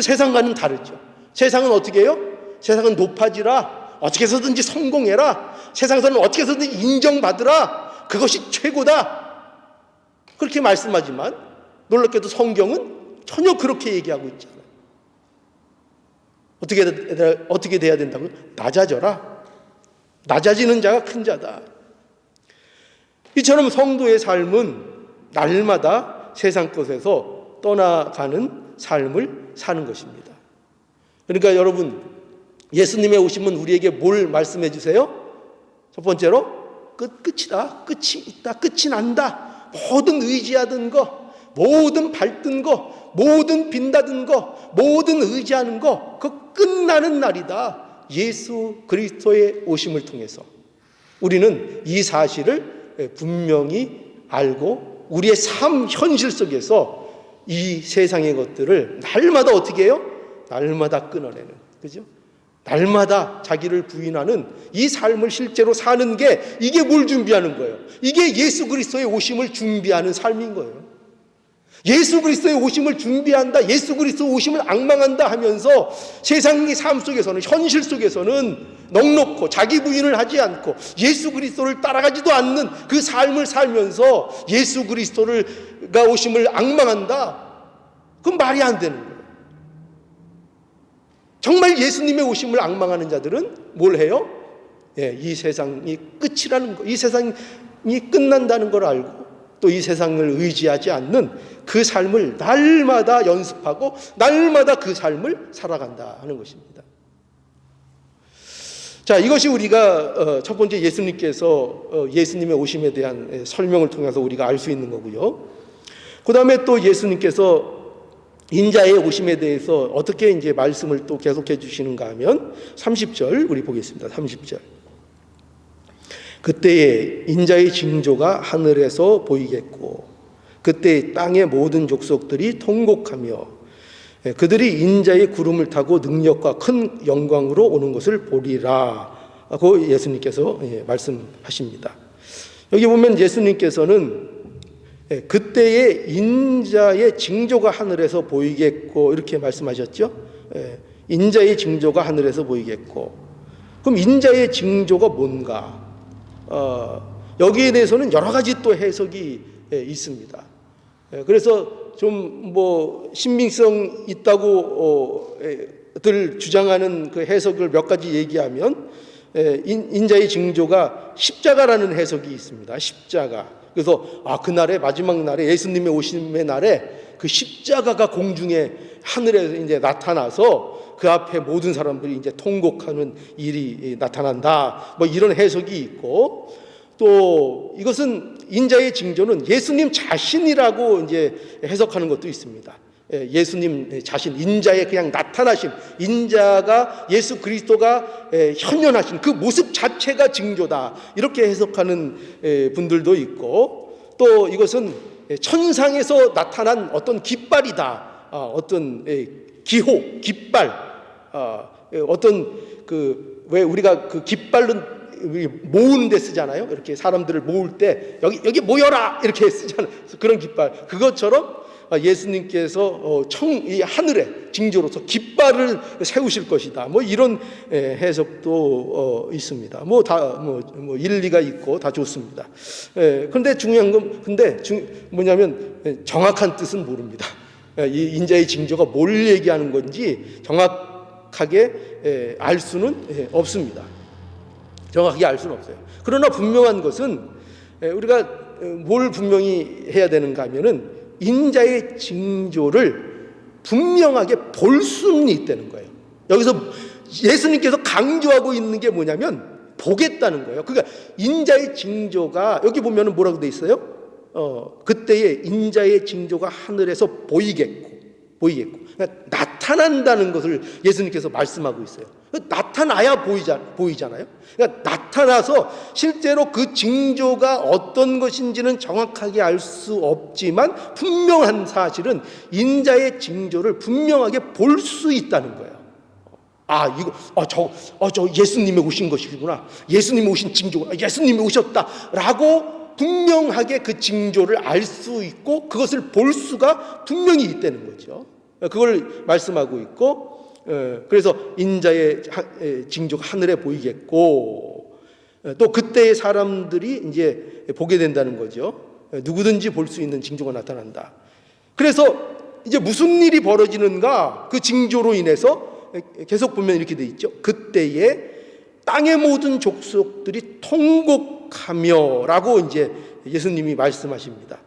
세상과는 다르죠. 세상은 어떻게 해요? 세상은 높아지라, 어떻게 해서든지 성공해라, 세상에서는 어떻게 해서든지 인정받으라, 그것이 최고다, 그렇게 말씀하지만 놀랍게도 성경은 전혀 그렇게 얘기하고 있지 않아요. 어떻게 돼야 된다고요? 낮아져라. 낮아지는 자가 큰 자다. 이처럼 성도의 삶은 날마다 세상 것에서 떠나가는 삶을 사는 것입니다. 그러니까 여러분, 예수님의 오심은 우리에게 뭘 말씀해 주세요? 첫 번째로 끝이다. 끝이 있다. 끝이 난다. 모든 의지하던 거, 모든 밟던 거, 모든 빈다던 거, 모든 의지하는 거, 그 끝나는 날이다. 예수 그리스도의 오심을 통해서 우리는 이 사실을 분명히 알고 우리의 삶 현실 속에서 이 세상의 것들을 날마다 어떻게 해요? 날마다 끊어내는, 그죠? 날마다 자기를 부인하는 이 삶을 실제로 사는 게, 이게 뭘 준비하는 거예요? 이게 예수 그리스도의 오심을 준비하는 삶인 거예요. 예수 그리스도의 오심을 준비한다, 예수 그리스도의 오심을 앙망한다 하면서 세상의 삶 속에서는, 현실 속에서는 넉넉고 자기 부인을 하지 않고 예수 그리스도를 따라가지도 않는 그 삶을 살면서 예수 그리스도가 오심을 앙망한다? 그건 말이 안 되는 거예요. 정말 예수님의 오심을 앙망하는 자들은 뭘 해요? 이 세상이 끝이라는 거, 이 세상이 끝난다는 걸 알고 또 이 세상을 의지하지 않는 그 삶을 날마다 연습하고 날마다 그 삶을 살아간다 하는 것입니다. 자, 이것이 우리가 첫 번째 예수님께서 예수님의 오심에 대한 설명을 통해서 우리가 알 수 있는 거고요. 그 다음에 또 예수님께서 인자의 오심에 대해서 어떻게 이제 말씀을 또 계속해 주시는가 하면 30절 우리 보겠습니다. 30절. 그때에 인자의 징조가 하늘에서 보이겠고 그때 땅의 모든 족속들이 통곡하며 그들이 인자의 구름을 타고 능력과 큰 영광으로 오는 것을 보리라 하고 예수님께서 말씀하십니다. 여기 보면 예수님께서는 그때에 인자의 징조가 하늘에서 보이겠고 이렇게 말씀하셨죠. 인자의 징조가 하늘에서 보이겠고, 그럼 인자의 징조가 뭔가? 여기에 대해서는 여러 가지 또 해석이 있습니다. 그래서 좀 뭐 신빙성 있다고 들 주장하는 그 해석을 몇 가지 얘기하면 인자의 징조가 십자가라는 해석이 있습니다. 십자가. 그래서 그날에, 마지막 날에, 예수님의 오심의 날에 그 십자가가 공중에 하늘에 이제 나타나서 그 앞에 모든 사람들이 이제 통곡하는 일이 나타난다. 뭐 이런 해석이 있고, 또 이것은 인자의 징조는 예수님 자신이라고 이제 해석하는 것도 있습니다. 예수님 자신, 인자의 그냥 나타나심, 인자가 예수 그리스도가 현현하신 그 모습 자체가 징조다, 이렇게 해석하는 분들도 있고, 또 이것은 천상에서 나타난 어떤 깃발이다, 어떤 기호, 깃발, 어떤 왜 우리가 그 깃발은 모으는 데 쓰잖아요. 이렇게 사람들을 모을 때 여기 모여라 이렇게 쓰잖아요. 그런 깃발, 그것처럼 예수님께서 이 하늘에 징조로서 깃발을 세우실 것이다. 뭐 이런 해석도 있습니다. 뭐 일리가 있고 다 좋습니다. 그런데 중요한 건 뭐냐면 정확한 뜻은 모릅니다. 이 인자의 징조가 뭘 얘기하는 건지 정확하게 알 수는 없습니다. 정확하게 알 수는 없어요. 그러나 분명한 것은 우리가 뭘 분명히 해야 되는가 하면은 인자의 징조를 분명하게 볼 수는 있다는 거예요. 여기서 예수님께서 강조하고 있는 게 뭐냐면 보겠다는 거예요. 그러니까 인자의 징조가 여기 보면은 뭐라고 돼 있어요? 그때의 인자의 징조가 하늘에서 보이겠고 그러니까 나타난다는 것을 예수님께서 말씀하고 있어요. 나타나야 보이잖아요. 그러니까 나타나서 실제로 그 징조가 어떤 것인지는 정확하게 알 수 없지만 분명한 사실은 인자의 징조를 분명하게 볼 수 있다는 거예요. 저 예수님이 오신 것이구나. 예수님이 오신 징조구나. 예수님이 오셨다라고 분명하게 그 징조를 알 수 있고 그것을 볼 수가 분명히 있다는 거죠. 그걸 말씀하고 있고, 그래서 인자의 징조가 하늘에 보이겠고, 또 그때의 사람들이 이제 보게 된다는 거죠. 누구든지 볼 수 있는 징조가 나타난다. 그래서 이제 무슨 일이 벌어지는가? 그 징조로 인해서 계속 보면 이렇게 돼 있죠. 그때에 땅의 모든 족속들이 통곡하며라고 이제 예수님이 말씀하십니다.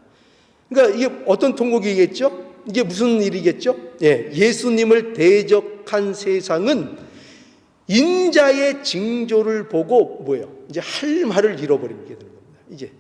그러니까 이게 어떤 통곡이겠죠? 이게 무슨 일이겠죠? 예수님을 대적한 세상은 인자의 징조를 보고 이제 할 말을 잃어버리게 되는 겁니다. 이제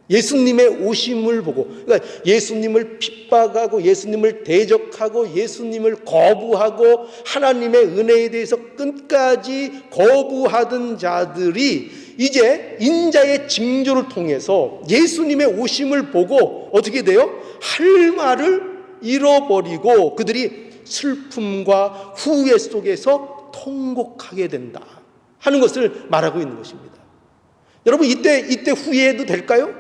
예수님의 오심을 보고, 그러니까 예수님을 핍박하고 예수님을 대적하고 예수님을 거부하고 하나님의 은혜에 대해서 끝까지 거부하던 자들이 이제 인자의 징조를 통해서 예수님의 오심을 보고 어떻게 돼요? 할 말을 잃어버리고 그들이 슬픔과 후회 속에서 통곡하게 된다 하는 것을 말하고 있는 것입니다. 여러분, 이때 후회해도 될까요?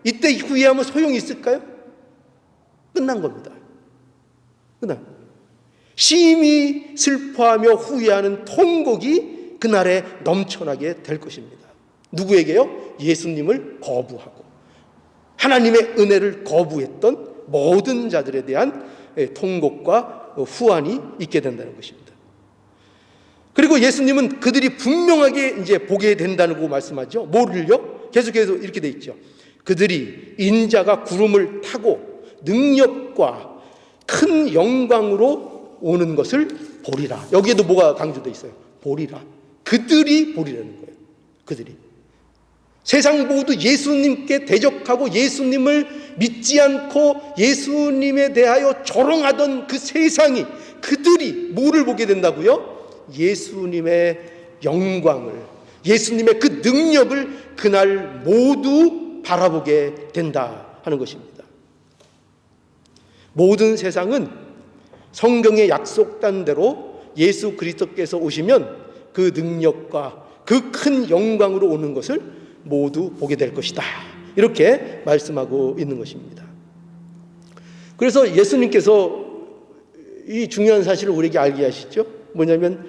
이때 후회하면 소용이 있을까요? 끝난 겁니다. 심히 슬퍼하며 후회하는 통곡이 그날에 넘쳐나게 될 것입니다. 누구에게요? 예수님을 거부하고 하나님의 은혜를 거부했던 모든 자들에 대한 통곡과 후환이 있게 된다는 것입니다. 그리고 예수님은 그들이 분명하게 이제 보게 된다고 말씀하죠. 뭐를요? 계속해서 이렇게 돼 있죠. 그들이 인자가 구름을 타고 능력과 큰 영광으로 오는 것을 보리라. 여기에도 뭐가 강조되어 있어요? 보리라. 그들이 보리라는 거예요. 그들이. 세상 모두 예수님께 대적하고 예수님을 믿지 않고 예수님에 대하여 조롱하던 그 세상이 그들이 뭐를 보게 된다고요? 예수님의 영광을, 예수님의 그 능력을 그날 모두 바라보게 된다 하는 것입니다. 모든 세상은 성경에 약속한 대로 예수 그리스도께서 오시면 그 능력과 그 큰 영광으로 오는 것을 모두 보게 될 것이다. 이렇게 말씀하고 있는 것입니다. 그래서 예수님께서 이 중요한 사실을 우리에게 알게 하시죠. 뭐냐면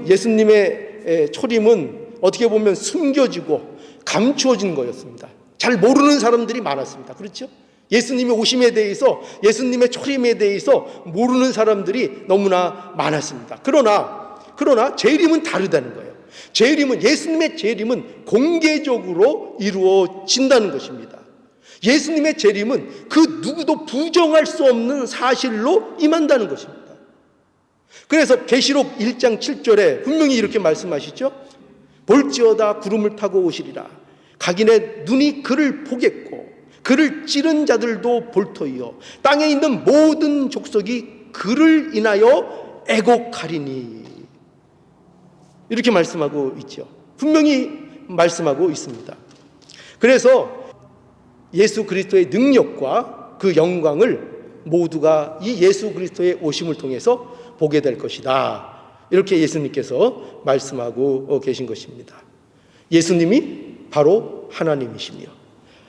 예수님의 초림은 어떻게 보면 숨겨지고 감추어진 거였습니다. 잘 모르는 사람들이 많았습니다. 그렇죠? 예수님의 오심에 대해서, 예수님의 초림에 대해서 모르는 사람들이 너무나 많았습니다. 그러나 재림은 다르다는 거예요. 예수님의 재림은 공개적으로 이루어진다는 것입니다. 예수님의 재림은 그 누구도 부정할 수 없는 사실로 임한다는 것입니다. 그래서 계시록 1장 7절에 분명히 이렇게 말씀하시죠. 볼지어다 구름을 타고 오시리라. 각인의 눈이 그를 보겠고 그를 찌른 자들도 볼터이요 땅에 있는 모든 족속이 그를 인하여 애곡하리니. 이렇게 말씀하고 있죠. 분명히 말씀하고 있습니다. 그래서 예수 그리스도의 능력과 그 영광을 모두가 이 예수 그리스도의 오심을 통해서 보게 될 것이다. 이렇게 예수님께서 말씀하고 계신 것입니다. 예수님이 바로 하나님이시며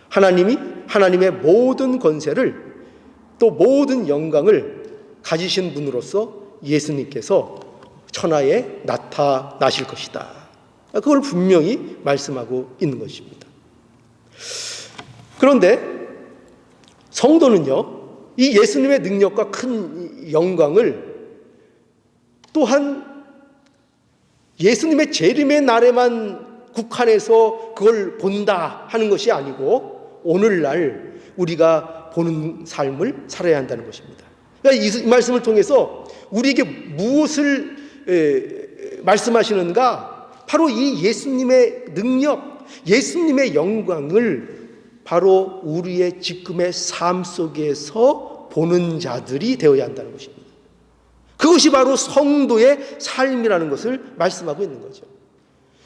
하나님이 하나님의 모든 권세를 또 모든 영광을 가지신 분으로서 예수님께서 천하에 나타나실 것이다. 그걸 분명히 말씀하고 있는 것입니다. 그런데 성도는요, 이 예수님의 능력과 큰 영광을 또한 예수님의 재림의 날에만 국한해서 그걸 본다 하는 것이 아니고 오늘날 우리가 보는 삶을 살아야 한다는 것입니다. 그러니까 이 말씀을 통해서 우리에게 무엇을 말씀하시는가? 바로 이 예수님의 능력, 예수님의 영광을 바로 우리의 지금의 삶 속에서 보는 자들이 되어야 한다는 것입니다. 그것이 바로 성도의 삶이라는 것을 말씀하고 있는 거죠.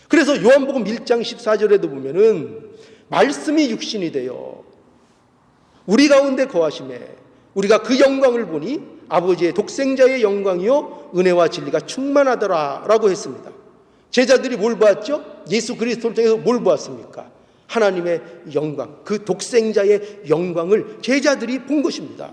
그래서 요한복음 1장 14절에도 보면은 말씀이 육신이 되어 우리 가운데 거하심에 우리가 그 영광을 보니 아버지의 독생자의 영광이요 은혜와 진리가 충만하더라 라고 했습니다. 제자들이 뭘 보았죠? 예수 그리스도를 통해서 뭘 보았습니까? 하나님의 영광, 그 독생자의 영광을 제자들이 본 것입니다.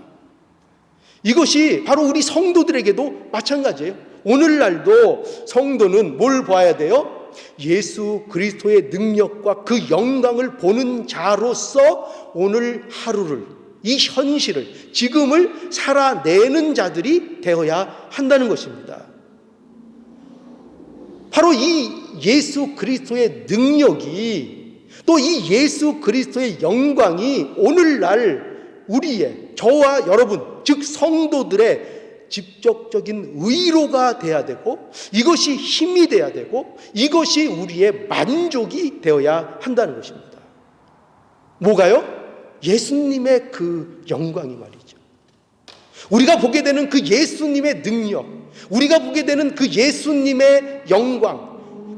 이것이 바로 우리 성도들에게도 마찬가지예요. 오늘날도 성도는 뭘 봐야 돼요? 예수 그리스도의 능력과 그 영광을 보는 자로서 오늘 하루를, 이 현실을, 지금을 살아내는 자들이 되어야 한다는 것입니다. 바로 이 예수 그리스도의 능력이, 또 이 예수 그리스도의 영광이 오늘날 우리의, 저와 여러분, 즉 성도들의 직접적인 위로가 돼야 되고, 이것이 힘이 돼야 되고, 이것이 우리의 만족이 되어야 한다는 것입니다. 뭐가요? 예수님의 그 영광이 말이죠. 우리가 보게 되는 그 예수님의 능력, 우리가 보게 되는 그 예수님의 영광,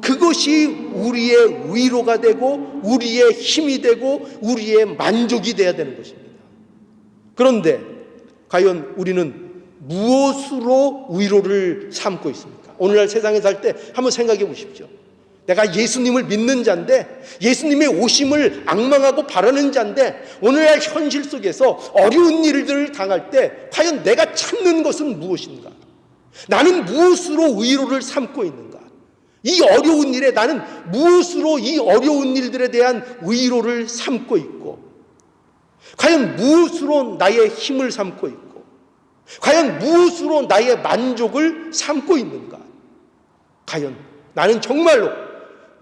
그것이 우리의 위로가 되고 우리의 힘이 되고 우리의 만족이 되어야 되는 것입니다. 그런데 과연 우리는 무엇으로 위로를 삼고 있습니까? 오늘날 세상에 살 때 한번 생각해 보십시오. 내가 예수님을 믿는 자인데, 예수님의 오심을 앙망하고 바라는 자인데, 오늘날 현실 속에서 어려운 일들을 당할 때 과연 내가 찾는 것은 무엇인가? 나는 무엇으로 위로를 삼고 있는가? 이 어려운 일에 나는 무엇으로 이 어려운 일들에 대한 위로를 삼고 있고, 과연 무엇으로 나의 힘을 삼고 있고, 과연 무엇으로 나의 만족을 삼고 있는가? 과연 나는 정말로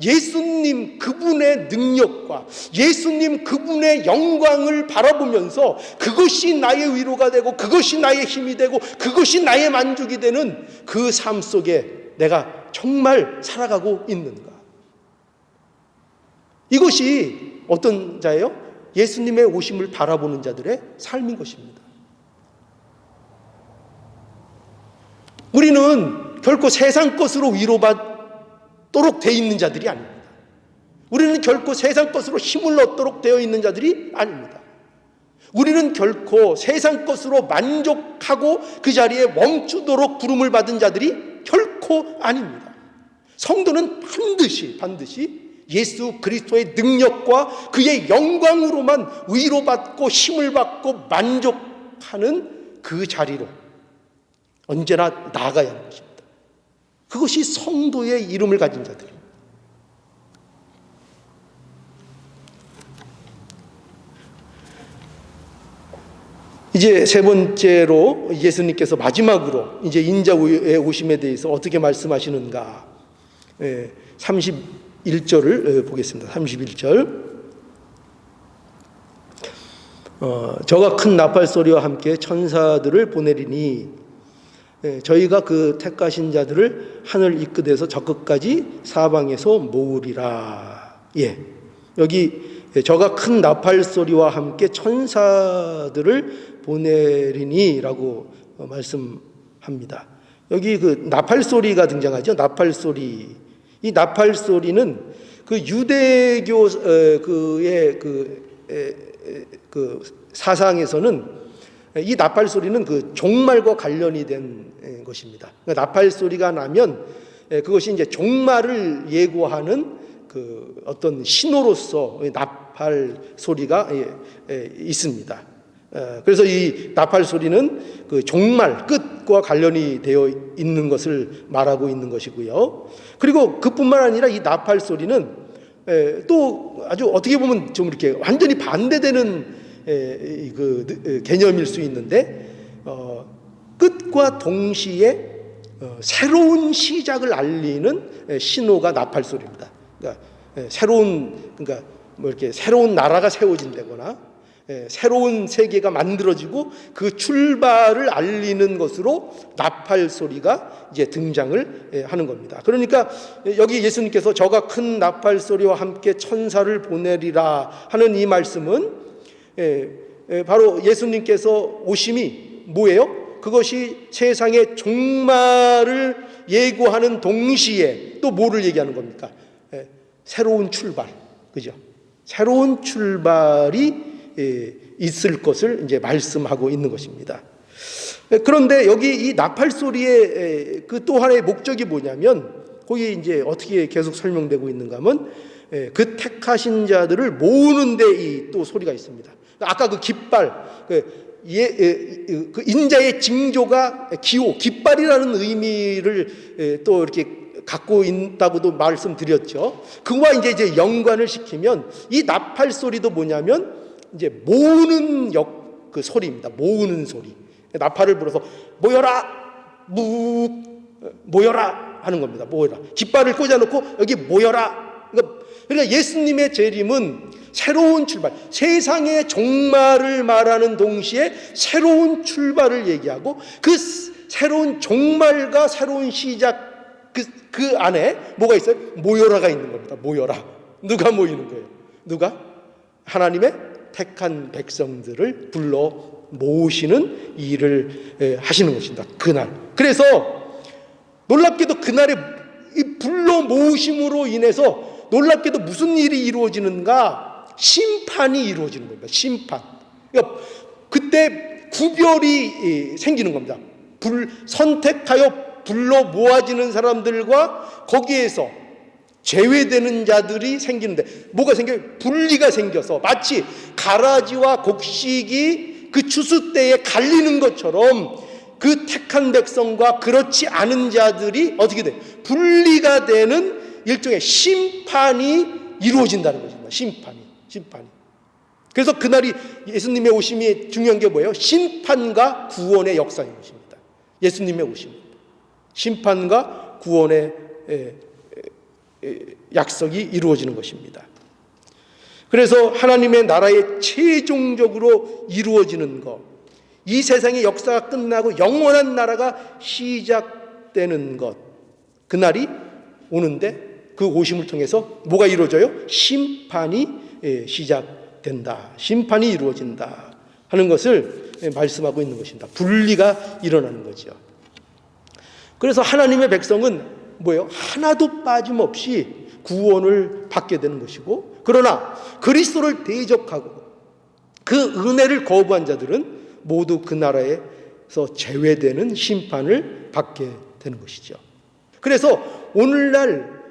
예수님 그분의 능력과 예수님 그분의 영광을 바라보면서 그것이 나의 위로가 되고 그것이 나의 힘이 되고 그것이 나의 만족이 되는 그 삶 속에 내가 정말 살아가고 있는가? 이것이 어떤 자예요? 예수님의 오심을 바라보는 자들의 삶인 것입니다. 우리는 결코 세상 것으로 위로받도록 되어 있는 자들이 아닙니다. 우리는 결코 세상 것으로 힘을 얻도록 되어 있는 자들이 아닙니다. 우리는 결코 세상 것으로 만족하고 그 자리에 멈추도록 부름을 받은 자들이 결코 아닙니다. 성도는 반드시 예수 그리스도의 능력과 그의 영광으로만 위로받고 힘을 받고 만족하는 그 자리로 언제나 나아가야 하는 것입니다. 그것이 성도의 이름을 가진 자들입니다. 이제 세 번째로 예수님께서 마지막으로 이제 인자의 오심에 대해서 어떻게 말씀하시는가? 31절을 보겠습니다. 31절. 저가 큰 나팔 소리와 함께 천사들을 보내리니 저희가 그 택하신 자들을 하늘 이끄대서 저 끝까지 사방에서 모으리라. 여기 저가 큰 나팔 소리와 함께 천사들을 보내리니라고 말씀합니다. 여기 그 나팔 소리가 등장하죠. 나팔 소리. 이 나팔 소리는 그 유대교 그의 그 사상에서는 이 나팔 소리는 그 종말과 관련이 된 것입니다. 그러니까 나팔 소리가 나면 그것이 이제 종말을 예고하는 그 어떤 신호로서 나팔 소리가 있습니다. 그래서 이 나팔 소리는 그 종말 끝과 관련이 되어 있는 것을 말하고 있는 것이고요. 그리고 그뿐만 아니라 이 나팔 소리는 또 아주 어떻게 보면 좀 이렇게 완전히 반대되는 그 개념일 수 있는데, 끝과 동시에 새로운 시작을 알리는 신호가 나팔 소리입니다. 그러니까 그러니까 뭐 이렇게 새로운 나라가 세워진다거나 새로운 세계가 만들어지고 그 출발을 알리는 것으로 나팔 소리가 이제 등장을 하는 겁니다. 그러니까 여기 예수님께서 저가 큰 나팔 소리와 함께 천사를 보내리라 하는 이 말씀은 바로 예수님께서 오심이 뭐예요? 그것이 세상의 종말을 예고하는 동시에 또 뭐를 얘기하는 겁니까? 새로운 출발, 그죠? 새로운 출발이 있을 것을 이제 말씀하고 있는 것입니다. 그런데 여기 이 나팔 소리의 그 또 하나의 목적이 뭐냐면, 거기 이제 어떻게 계속 설명되고 있는가 하면, 그 택하신 자들을 모으는데 이 또 소리가 있습니다. 아까 그 깃발, 그 인자의 징조가 기호, 깃발이라는 의미를 또 이렇게 갖고 있다고도 말씀드렸죠. 그와 이제 연관을 시키면 이 나팔 소리도 뭐냐면 이제 모으는 그 소리입니다. 모으는 소리. 나팔을 불어서 모여라, 모여라 하는 겁니다. 모여라. 깃발을 꽂아놓고 여기 모여라. 그러니까 예수님의 재림은 새로운 출발, 세상의 종말을 말하는 동시에 새로운 출발을 얘기하고, 그 새로운 종말과 새로운 시작 그 안에 뭐가 있어요? 모여라가 있는 겁니다. 모여라. 누가 모이는 거예요? 누가? 하나님의 택한 백성들을 불러 모으시는 일을 하시는 것입니다. 그날. 그래서 놀랍게도 그날에 이 불러 모으심으로 인해서 놀랍게도 무슨 일이 이루어지는가? 심판이 이루어지는 겁니다. 심판. 그러니까 그때 구별이 생기는 겁니다. 선택하여 불러 모아지는 사람들과 거기에서 제외되는 자들이 생기는데, 뭐가 생겨요? 분리가 생겨서 마치 가라지와 곡식이 그 추수 때에 갈리는 것처럼 그 택한 백성과 그렇지 않은 자들이 어떻게 돼? 분리가 되는 일종의 심판이 이루어진다는 것입니다. 심판이. 그래서 그날이 예수님의 오심이 중요한 게 뭐예요? 심판과 구원의 역사인 것입니다. 예수님의 오심. 심판과 구원의 약속이 이루어지는 것입니다. 그래서 하나님의 나라에 최종적으로 이루어지는 것, 이 세상의 역사가 끝나고 영원한 나라가 시작되는 것, 그날이 오는데 그 오심을 통해서 뭐가 이루어져요? 심판이 시작된다. 심판이 이루어진다 하는 것을 말씀하고 있는 것입니다. 분리가 일어나는 거죠. 그래서 하나님의 백성은 뭐예요? 하나도 빠짐없이 구원을 받게 되는 것이고, 그러나 그리스도를 대적하고 그 은혜를 거부한 자들은 모두 그 나라에서 제외되는 심판을 받게 되는 것이죠. 그래서 오늘날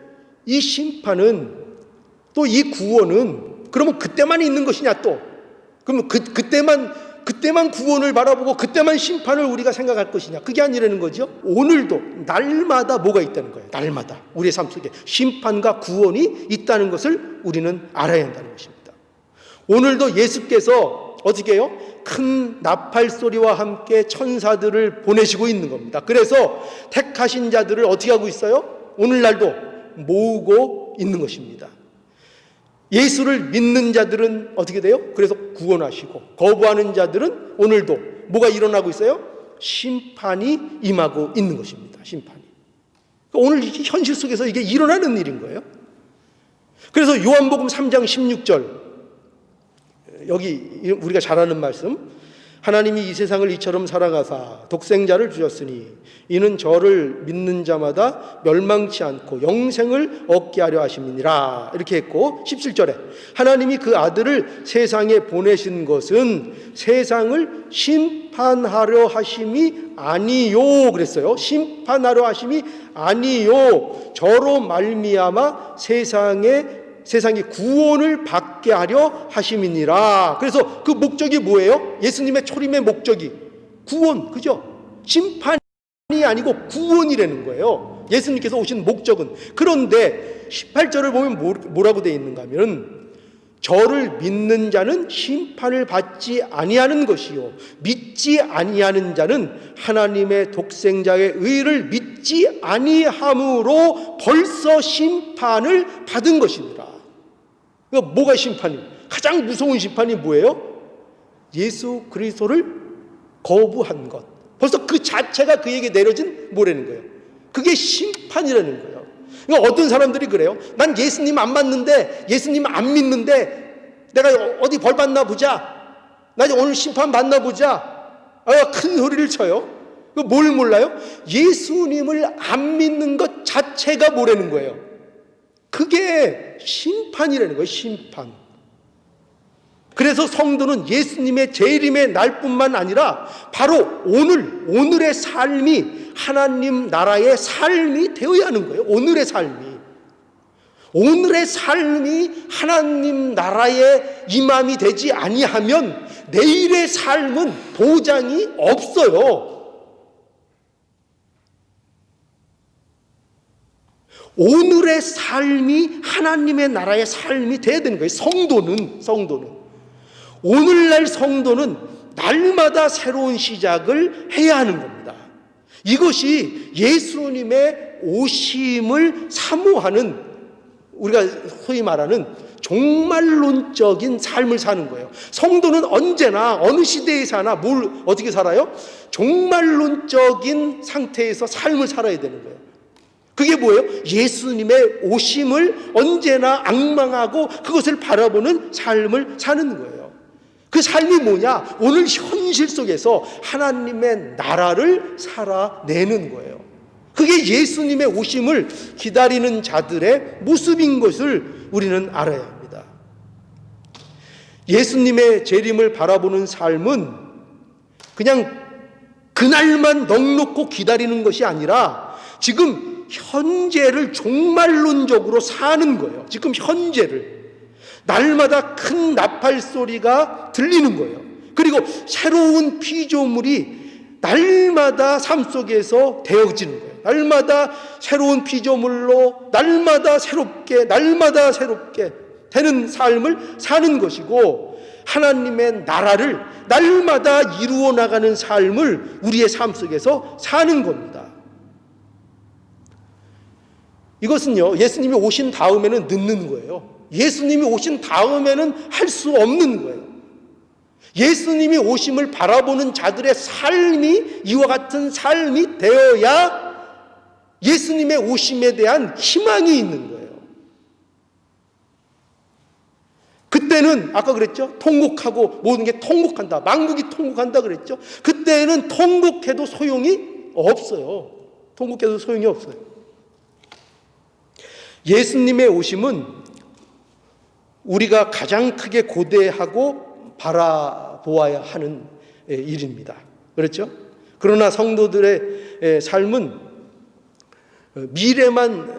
이 심판은, 또 이 구원은 그러면 그때만 있는 것이냐, 또 그러면 그때만 구원을 바라보고 그때만 심판을 우리가 생각할 것이냐, 그게 아니라는 거죠. 오늘도 날마다 뭐가 있다는 거예요. 날마다 우리의 삶 속에 심판과 구원이 있다는 것을 우리는 알아야 한다는 것입니다. 오늘도 예수께서 어떻게 해요? 큰 나팔 소리와 함께 천사들을 보내시고 있는 겁니다. 그래서 택하신 자들을 어떻게 하고 있어요? 오늘날도 모으고 있는 것입니다. 예수를 믿는 자들은 어떻게 돼요? 그래서 구원하시고, 거부하는 자들은 오늘도 뭐가 일어나고 있어요? 심판이 임하고 있는 것입니다. 심판이. 오늘 현실 속에서 이게 일어나는 일인 거예요. 그래서 요한복음 3장 16절, 여기 우리가 잘 아는 말씀, 하나님이 이 세상을 이처럼 사랑하사 독생자를 주셨으니 이는 저를 믿는 자마다 멸망치 않고 영생을 얻게 하려 하심이니라, 이렇게 했고, 17절에 하나님이 그 아들을 세상에 보내신 것은 세상을 심판하려 하심이 아니요 그랬어요. 심판하려 하심이 아니요, 저로 말미암아 세상에 세상이 구원을 받게 하려 하심이니라. 그래서 그 목적이 뭐예요? 예수님의 초림의 목적이 구원, 그죠? 심판이 아니고 구원이라는 거예요. 예수님께서 오신 목적은. 그런데 18절을 보면 뭐라고 되어 있는가 하면, 저를 믿는 자는 심판을 받지 아니하는 것이요 믿지 아니하는 자는 하나님의 독생자의 의를 믿지 아니함으로 벌써 심판을 받은 것이니라. 그러니까 뭐가 심판이에요? 가장 무서운 심판이 뭐예요? 예수 그리스도를 거부한 것. 벌써 그 자체가 그에게 내려진 뭐라는 거예요? 그게 심판이라는 거예요. 그러니까 어떤 사람들이 그래요. 난 예수님 안 맞는데, 예수님 안 믿는데 내가 어디 벌 받나 보자, 나 오늘 심판 받나 보자, 큰 소리를 쳐요. 뭘 몰라요? 예수님을 안 믿는 것 자체가 뭐라는 거예요? 그게 심판이라는 거예요. 심판. 그래서 성도는 예수님의 재림의 날뿐만 아니라 바로 오늘의 삶이 하나님 나라의 삶이 되어야 하는 거예요. 오늘의 삶이 하나님 나라의 임함이 되지 아니하면 내일의 삶은 보장이 없어요. 오늘의 삶이 하나님의 나라의 삶이 되어야 되는 거예요. 성도는 오늘날 성도는 날마다 새로운 시작을 해야 하는 겁니다. 이것이 예수님의 오심을 사모하는, 우리가 소위 말하는 종말론적인 삶을 사는 거예요. 성도는 언제나 어느 시대에 사나 어떻게 살아요? 종말론적인 상태에서 삶을 살아야 되는 거예요. 그게 뭐예요? 예수님의 오심을 언제나 앙망하고 그것을 바라보는 삶을 사는 거예요. 그 삶이 뭐냐? 오늘 현실 속에서 하나님의 나라를 살아내는 거예요. 그게 예수님의 오심을 기다리는 자들의 모습인 것을 우리는 알아야 합니다. 예수님의 재림을 바라보는 삶은 그냥 그날만 넋놓고 기다리는 것이 아니라 지금 현재를 종말론적으로 사는 거예요. 지금 현재를. 날마다 큰 나팔 소리가 들리는 거예요. 그리고 새로운 피조물이 날마다 삶 속에서 되어지는 거예요. 날마다 새로운 피조물로 날마다 새롭게 되는 삶을 사는 것이고, 하나님의 나라를 날마다 이루어 나가는 삶을 우리의 삶 속에서 사는 겁니다. 이것은요, 예수님이 오신 다음에는 늦는 거예요. 예수님이 오신 다음에는 할 수 없는 거예요. 예수님이 오심을 바라보는 자들의 삶이 이와 같은 삶이 되어야 예수님의 오심에 대한 희망이 있는 거예요. 그때는 아까 그랬죠? 통곡하고 모든 게 통곡한다. 만국이 통곡한다 그랬죠? 그때는 통곡해도 소용이 없어요. 통곡해도 소용이 없어요. 예수님의 오심은 우리가 가장 크게 고대하고 바라보아야 하는 일입니다. 그렇죠? 그러나 성도들의 삶은 미래만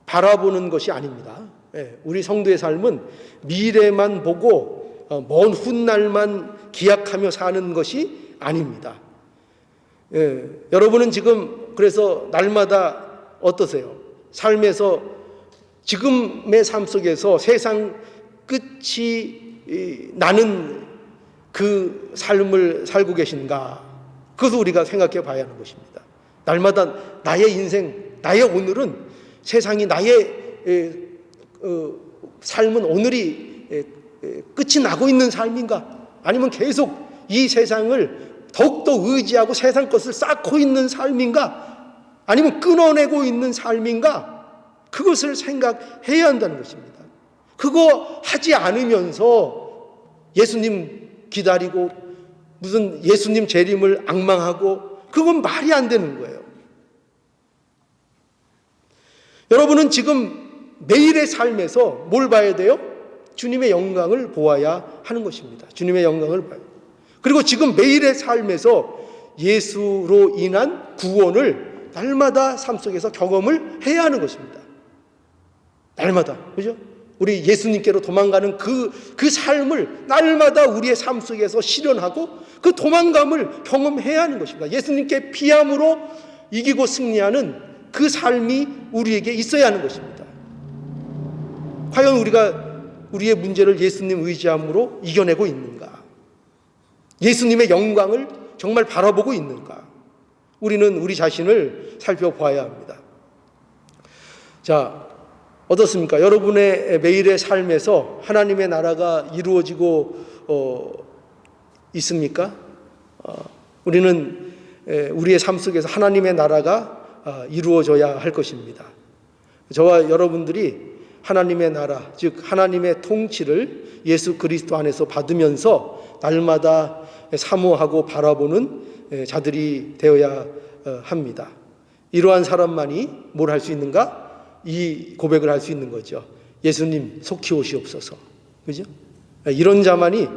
바라보는 것이 아닙니다. 우리 성도의 삶은 미래만 보고 먼 훗날만 기약하며 사는 것이 아닙니다. 여러분은 지금 그래서 날마다 어떠세요? 삶에서 지금의 삶 속에서 세상 끝이 나는 그 삶을 살고 계신가? 그것을 우리가 생각해 봐야 하는 것입니다. 날마다 나의 인생, 나의 오늘은 세상이 나의 삶은 오늘이 끝이 나고 있는 삶인가? 아니면 계속 이 세상을 더욱더 의지하고 세상 것을 쌓고 있는 삶인가? 아니면 끊어내고 있는 삶인가? 그것을 생각해야 한다는 것입니다. 그거 하지 않으면서 예수님 기다리고 무슨 예수님 재림을 앙망하고 그건 말이 안 되는 거예요. 여러분은 지금 매일의 삶에서 뭘 봐야 돼요? 주님의 영광을 보아야 하는 것입니다. 주님의 영광을 봐요. 그리고 지금 매일의 삶에서 예수로 인한 구원을 날마다 삶 속에서 경험을 해야 하는 것입니다. 날마다, 그죠? 우리 예수님께로 도망가는 그 삶을 날마다 우리의 삶 속에서 실현하고 그 도망감을 경험해야 하는 것입니다. 예수님께 피함으로 이기고 승리하는 그 삶이 우리에게 있어야 하는 것입니다. 과연 우리가 우리의 문제를 예수님 의지함으로 이겨내고 있는가? 예수님의 영광을 정말 바라보고 있는가? 우리는 우리 자신을 살펴봐야 합니다. 자, 어떻습니까? 여러분의 매일의 삶에서 하나님의 나라가 이루어지고 있습니까? 우리는 우리의 삶 속에서 하나님의 나라가 이루어져야 할 것입니다. 저와 여러분들이 하나님의 나라, 즉 하나님의 통치를 예수 그리스도 안에서 받으면서 날마다 사모하고 바라보는 자들이 되어야 합니다. 이러한 사람만이 뭘 할 수 있는가? 이 고백을 할 수 있는 거죠. 예수님 속히 오시옵소서. 그죠? 이런 자만이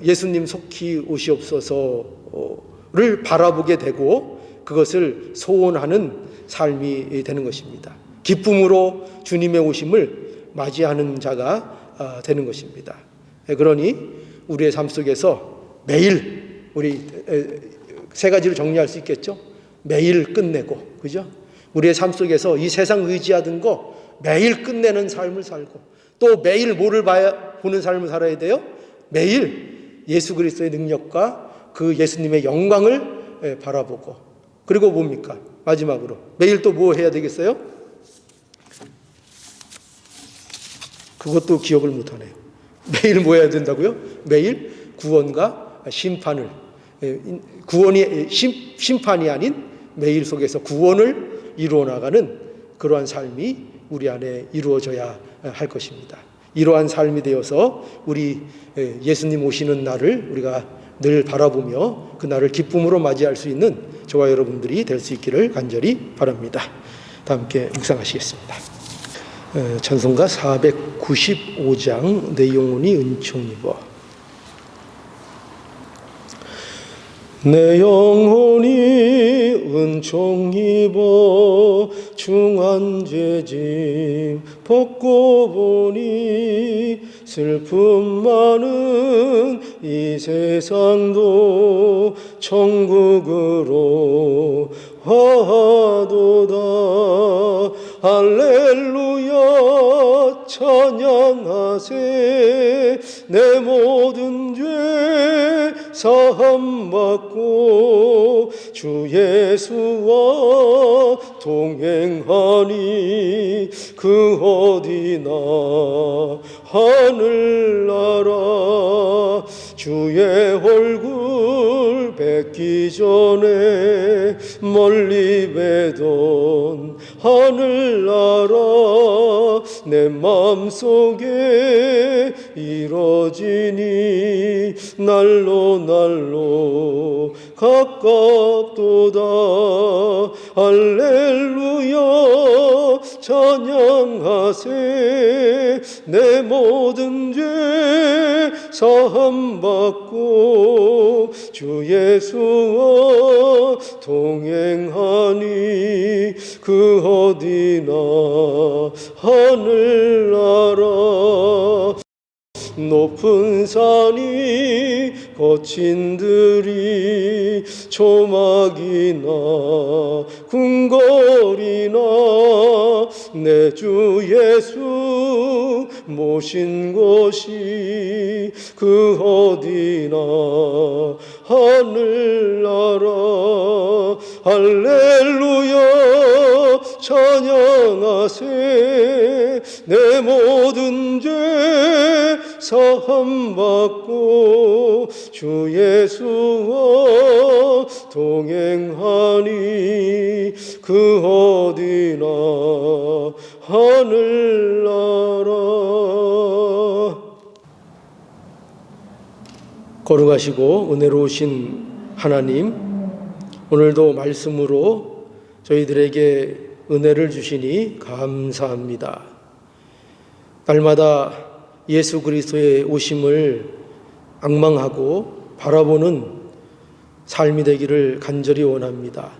예수님 속히 오시옵소서를 바라보게 되고 그것을 소원하는 삶이 되는 것입니다. 기쁨으로 주님의 오심을 맞이하는 자가 되는 것입니다. 그러니 우리의 삶 속에서 매일 우리 세 가지로 정리할 수 있겠죠? 매일 끝내고, 그죠? 우리의 삶 속에서 이 세상 의지하던 거 매일 끝내는 삶을 살고 또 매일 뭐를 보는 삶을 살아야 돼요? 매일 예수 그리스도의 능력과 그 예수님의 영광을 바라보고 그리고 뭡니까? 마지막으로 매일 또 뭐 해야 되겠어요? 그것도 기억을 못하네요. 매일 뭐 해야 된다고요? 매일 구원과 심판을 구원이 심판이 아닌 매일 속에서 구원을 이루어 나가는 그러한 삶이 우리 안에 이루어져야 할 것입니다. 이러한 삶이 되어서 우리 예수님 오시는 날을 우리가 늘 바라보며 그 날을 기쁨으로 맞이할 수 있는 저와 여러분들이 될 수 있기를 간절히 바랍니다. 다 함께 묵상하시겠습니다. 찬송가 495장 내 영혼이 은총 입어. 내 영혼이 은총 입어 중한 죄짐 벗고 보니 슬픔 많은 이 세상도 천국으로 화도다. 할렐루야 찬양하세. 내 모든 죄 사함받고 주 예수와 동행하니 그 어디나 하늘나라. 주의 얼굴 뵙기 전에 멀리 뵈던 하늘나라 내 마음속에 이뤄지니 날로 날로 가깝도다. 할렐루야 찬양하세. 내 모든 죄 사함받고 주 예수와 동행하니 그 어디나 하늘나라. 높은 산이 거친 들이 조막이나 궁궐이나 내 주 예수 모신 곳이 그 어디나 하늘나라. 할렐루야 찬양하세. 내 모든 죄 사함받고 주 예수와 동행하니 그 어디나 하늘나라. 거룩하시고 은혜로우신 하나님, 오늘도 말씀으로 저희들에게 은혜를 주시니 감사합니다. 날마다 예수 그리스도의 오심을 앙망하고 바라보는 삶이 되기를 간절히 원합니다.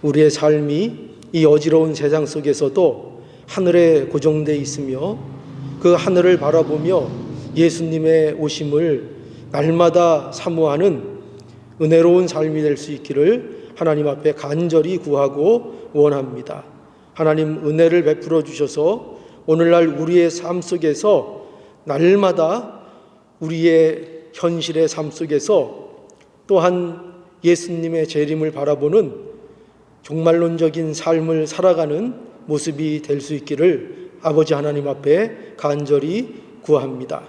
우리의 삶이 이 어지러운 세상 속에서도 하늘에 고정되어 있으며 그 하늘을 바라보며 예수님의 오심을 날마다 사모하는 은혜로운 삶이 될 수 있기를 하나님 앞에 간절히 구하고 원합니다. 하나님 은혜를 베풀어 주셔서 오늘날 우리의 삶 속에서 날마다 우리의 현실의 삶 속에서 또한 예수님의 재림을 바라보는 종말론적인 삶을 살아가는 모습이 될 수 있기를 아버지 하나님 앞에 간절히 구합니다.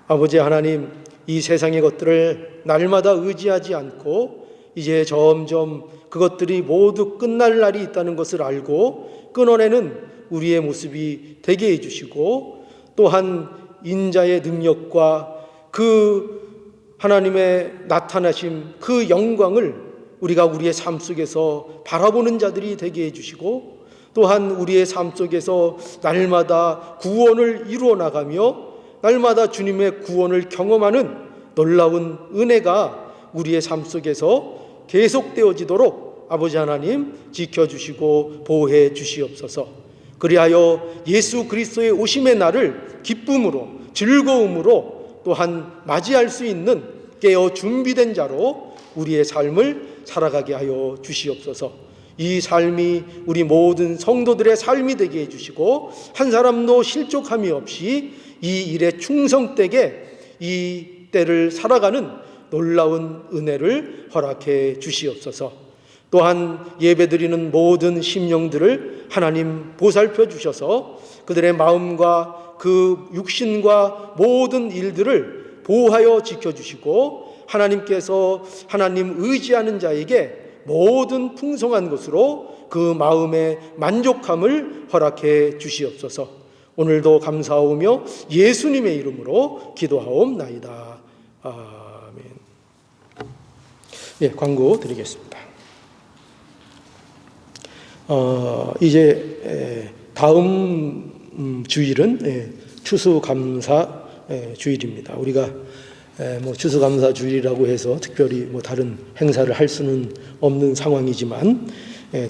아버지 하나님, 이 세상의 것들을 날마다 의지하지 않고 이제 점점 그것들이 모두 끝날 날이 있다는 것을 알고 끊어내는 우리의 모습이 되게 해주시고, 또한 인자의 능력과 그 하나님의 나타나심, 그 영광을 우리가 우리의 삶 속에서 바라보는 자들이 되게 해주시고, 또한 우리의 삶 속에서 날마다 구원을 이루어 나가며 날마다 주님의 구원을 경험하는 놀라운 은혜가 우리의 삶 속에서 계속되어지도록 아버지 하나님 지켜주시고 보호해 주시옵소서. 그리하여 예수 그리스도의 오심의 날을 기쁨으로 즐거움으로 또한 맞이할 수 있는 깨어 준비된 자로 우리의 삶을 살아가게 하여 주시옵소서. 이 삶이 우리 모든 성도들의 삶이 되게 해주시고 한 사람도 실족함이 없이 이 일에 충성되게 이 때를 살아가는 놀라운 은혜를 허락해 주시옵소서. 또한 예배드리는 모든 심령들을 하나님 보살펴 주셔서 그들의 마음과 그 육신과 모든 일들을 보호하여 지켜주시고 하나님께서 하나님 의지하는 자에게 모든 풍성한 것으로 그 마음의 만족함을 허락해 주시옵소서. 오늘도 감사하오며 예수님의 이름으로 기도하옵나이다. 아멘. 예, 광고 드리겠습니다. 이제 다음 주일은 추수감사 주일입니다. 우리가 추수감사 주일이라고 해서 특별히 다른 행사를 할 수는 없는 상황이지만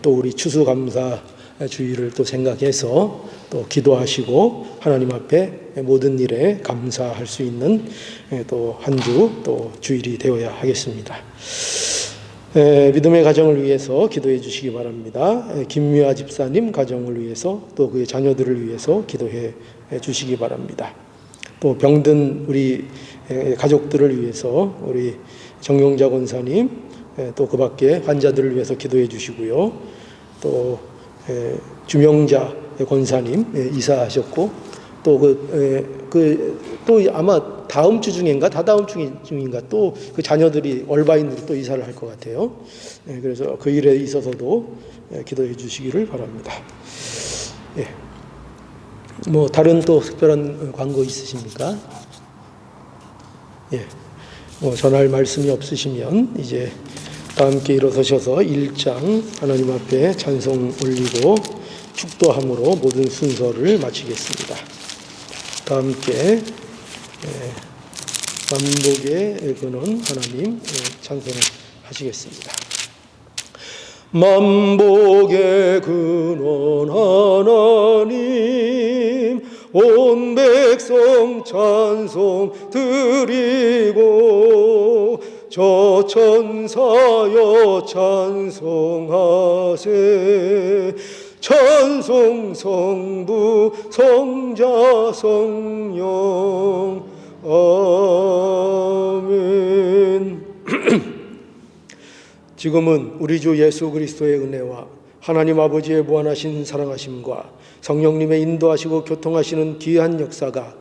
또 우리 추수감사 주일을 또 생각해서 또 기도하시고 하나님 앞에 모든 일에 감사할 수 있는 또 한 주 또 주일이 되어야 하겠습니다. 믿음의 가정을 위해서 기도해 주시기 바랍니다. 김미화 집사님 가정을 위해서 또 그의 자녀들을 위해서 기도해 주시기 바랍니다. 또 병든 우리 가족들을 위해서 우리 정용자 권사님, 또 그 밖에 환자들을 위해서 기도해 주시고요. 또 주명자 권사님 이사하셨고 또 아마 다음 주 중인가 다다음 주 중인가 또 그 자녀들이 얼바인으로 또 이사를 할 것 같아요. 그래서 그 일에 있어서도 기도해 주시기를 바랍니다. 다른 또 특별한 광고 있으십니까? 전할 말씀이 없으시면 이제 다 함께 일어서셔서 1장 하나님 앞에 찬송 올리고 축도함으로 모든 순서를 마치겠습니다. 다 함께 만복의 근원 하나님 찬송을 하시겠습니다. 만복의 근원 하나님 온 백성 찬송 드리고 저 천사여 찬송하세 찬송 성부 성자 성령 아멘. 지금은 우리 주 예수 그리스도의 은혜와 하나님 아버지의 무한하신 사랑하심과 성령님의 인도하시고 교통하시는 귀한 역사가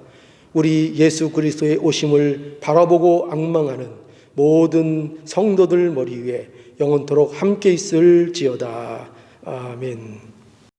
우리 예수 그리스도의 오심을 바라보고 앙망하는 모든 성도들 머리 위에 영원토록 함께 있을지어다. 아멘.